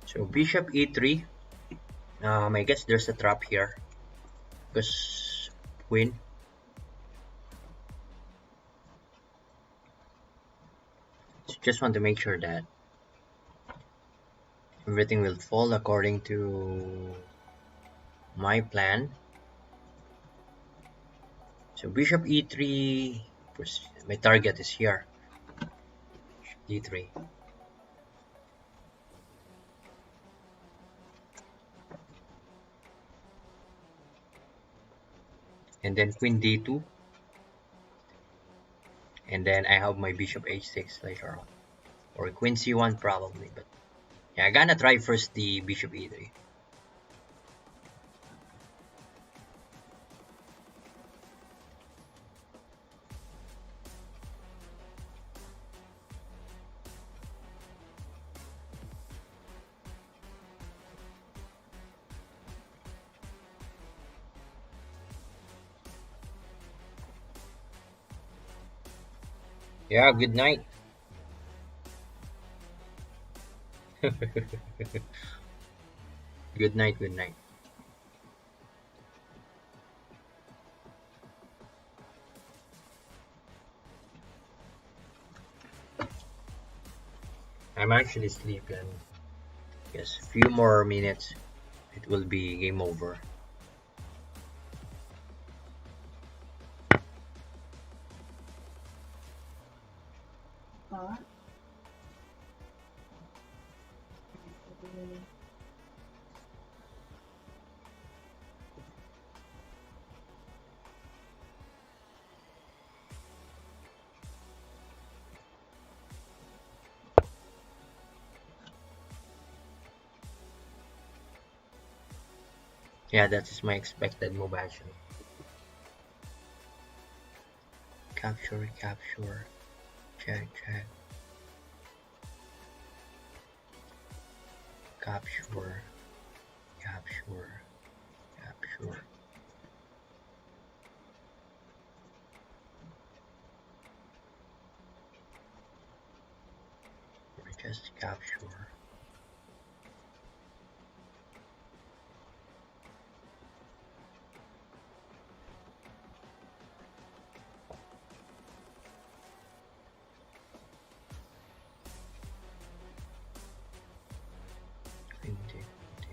So bishop e3. I guess there's a trap here because queen. So just want to make sure that everything will fall according to my plan. So bishop e3. My target is here. D3. And then queen d2. And then I have my bishop h6 later on. Or queen c1 probably. But yeah, I'm gonna try first the bishop e3. Yeah, good night. Good night, good night. I'm actually sleeping. Yes, few more minutes. It will be game over. Yeah, that is my expected move actually. Capture, capture, check, check, capture, capture, capture. Just capture. Queen take, take.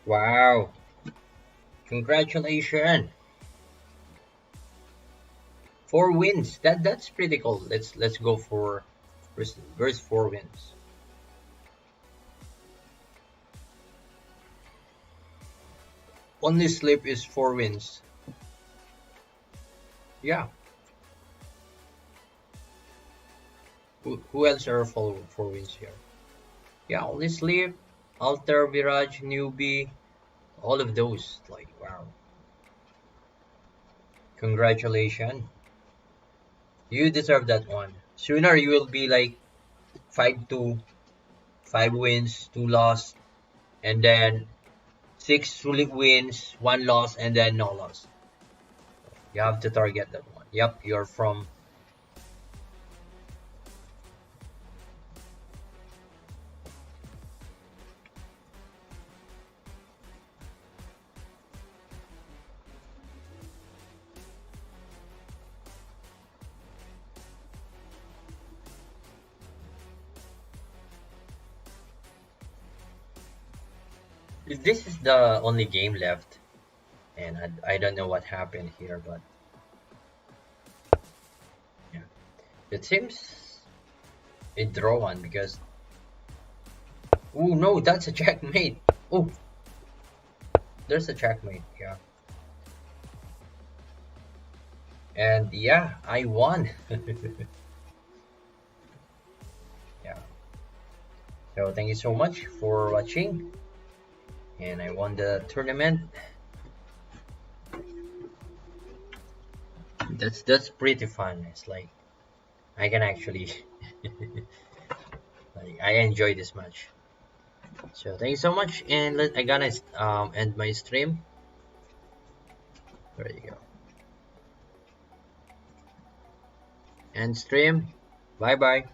Wow. Congratulations. 4 wins. That's pretty cool. Let's go for where's 4 wins. Only sleep is 4 wins. Yeah. Who else are following 4 wins here? Yeah, only sleep, alter, virage, newbie, all of those. Like wow. Congratulations. You deserve that one. Sooner you will be like 5-2, 5 wins, 2 loss, and then 6 wins, 1 loss, and then no loss. You have to target that one. Yep, you're from. This is the only game left, and I don't know what happened here, but yeah, it seems a draw one because. Oh no, that's a checkmate. Oh, there's a checkmate. Yeah, and yeah, I won. Yeah. So thank you so much for watching, and I won the tournament. That's pretty fun. It's like I can actually like I enjoy this match. So thank you so much, and I gonna end my stream. There you go. End stream. Bye bye.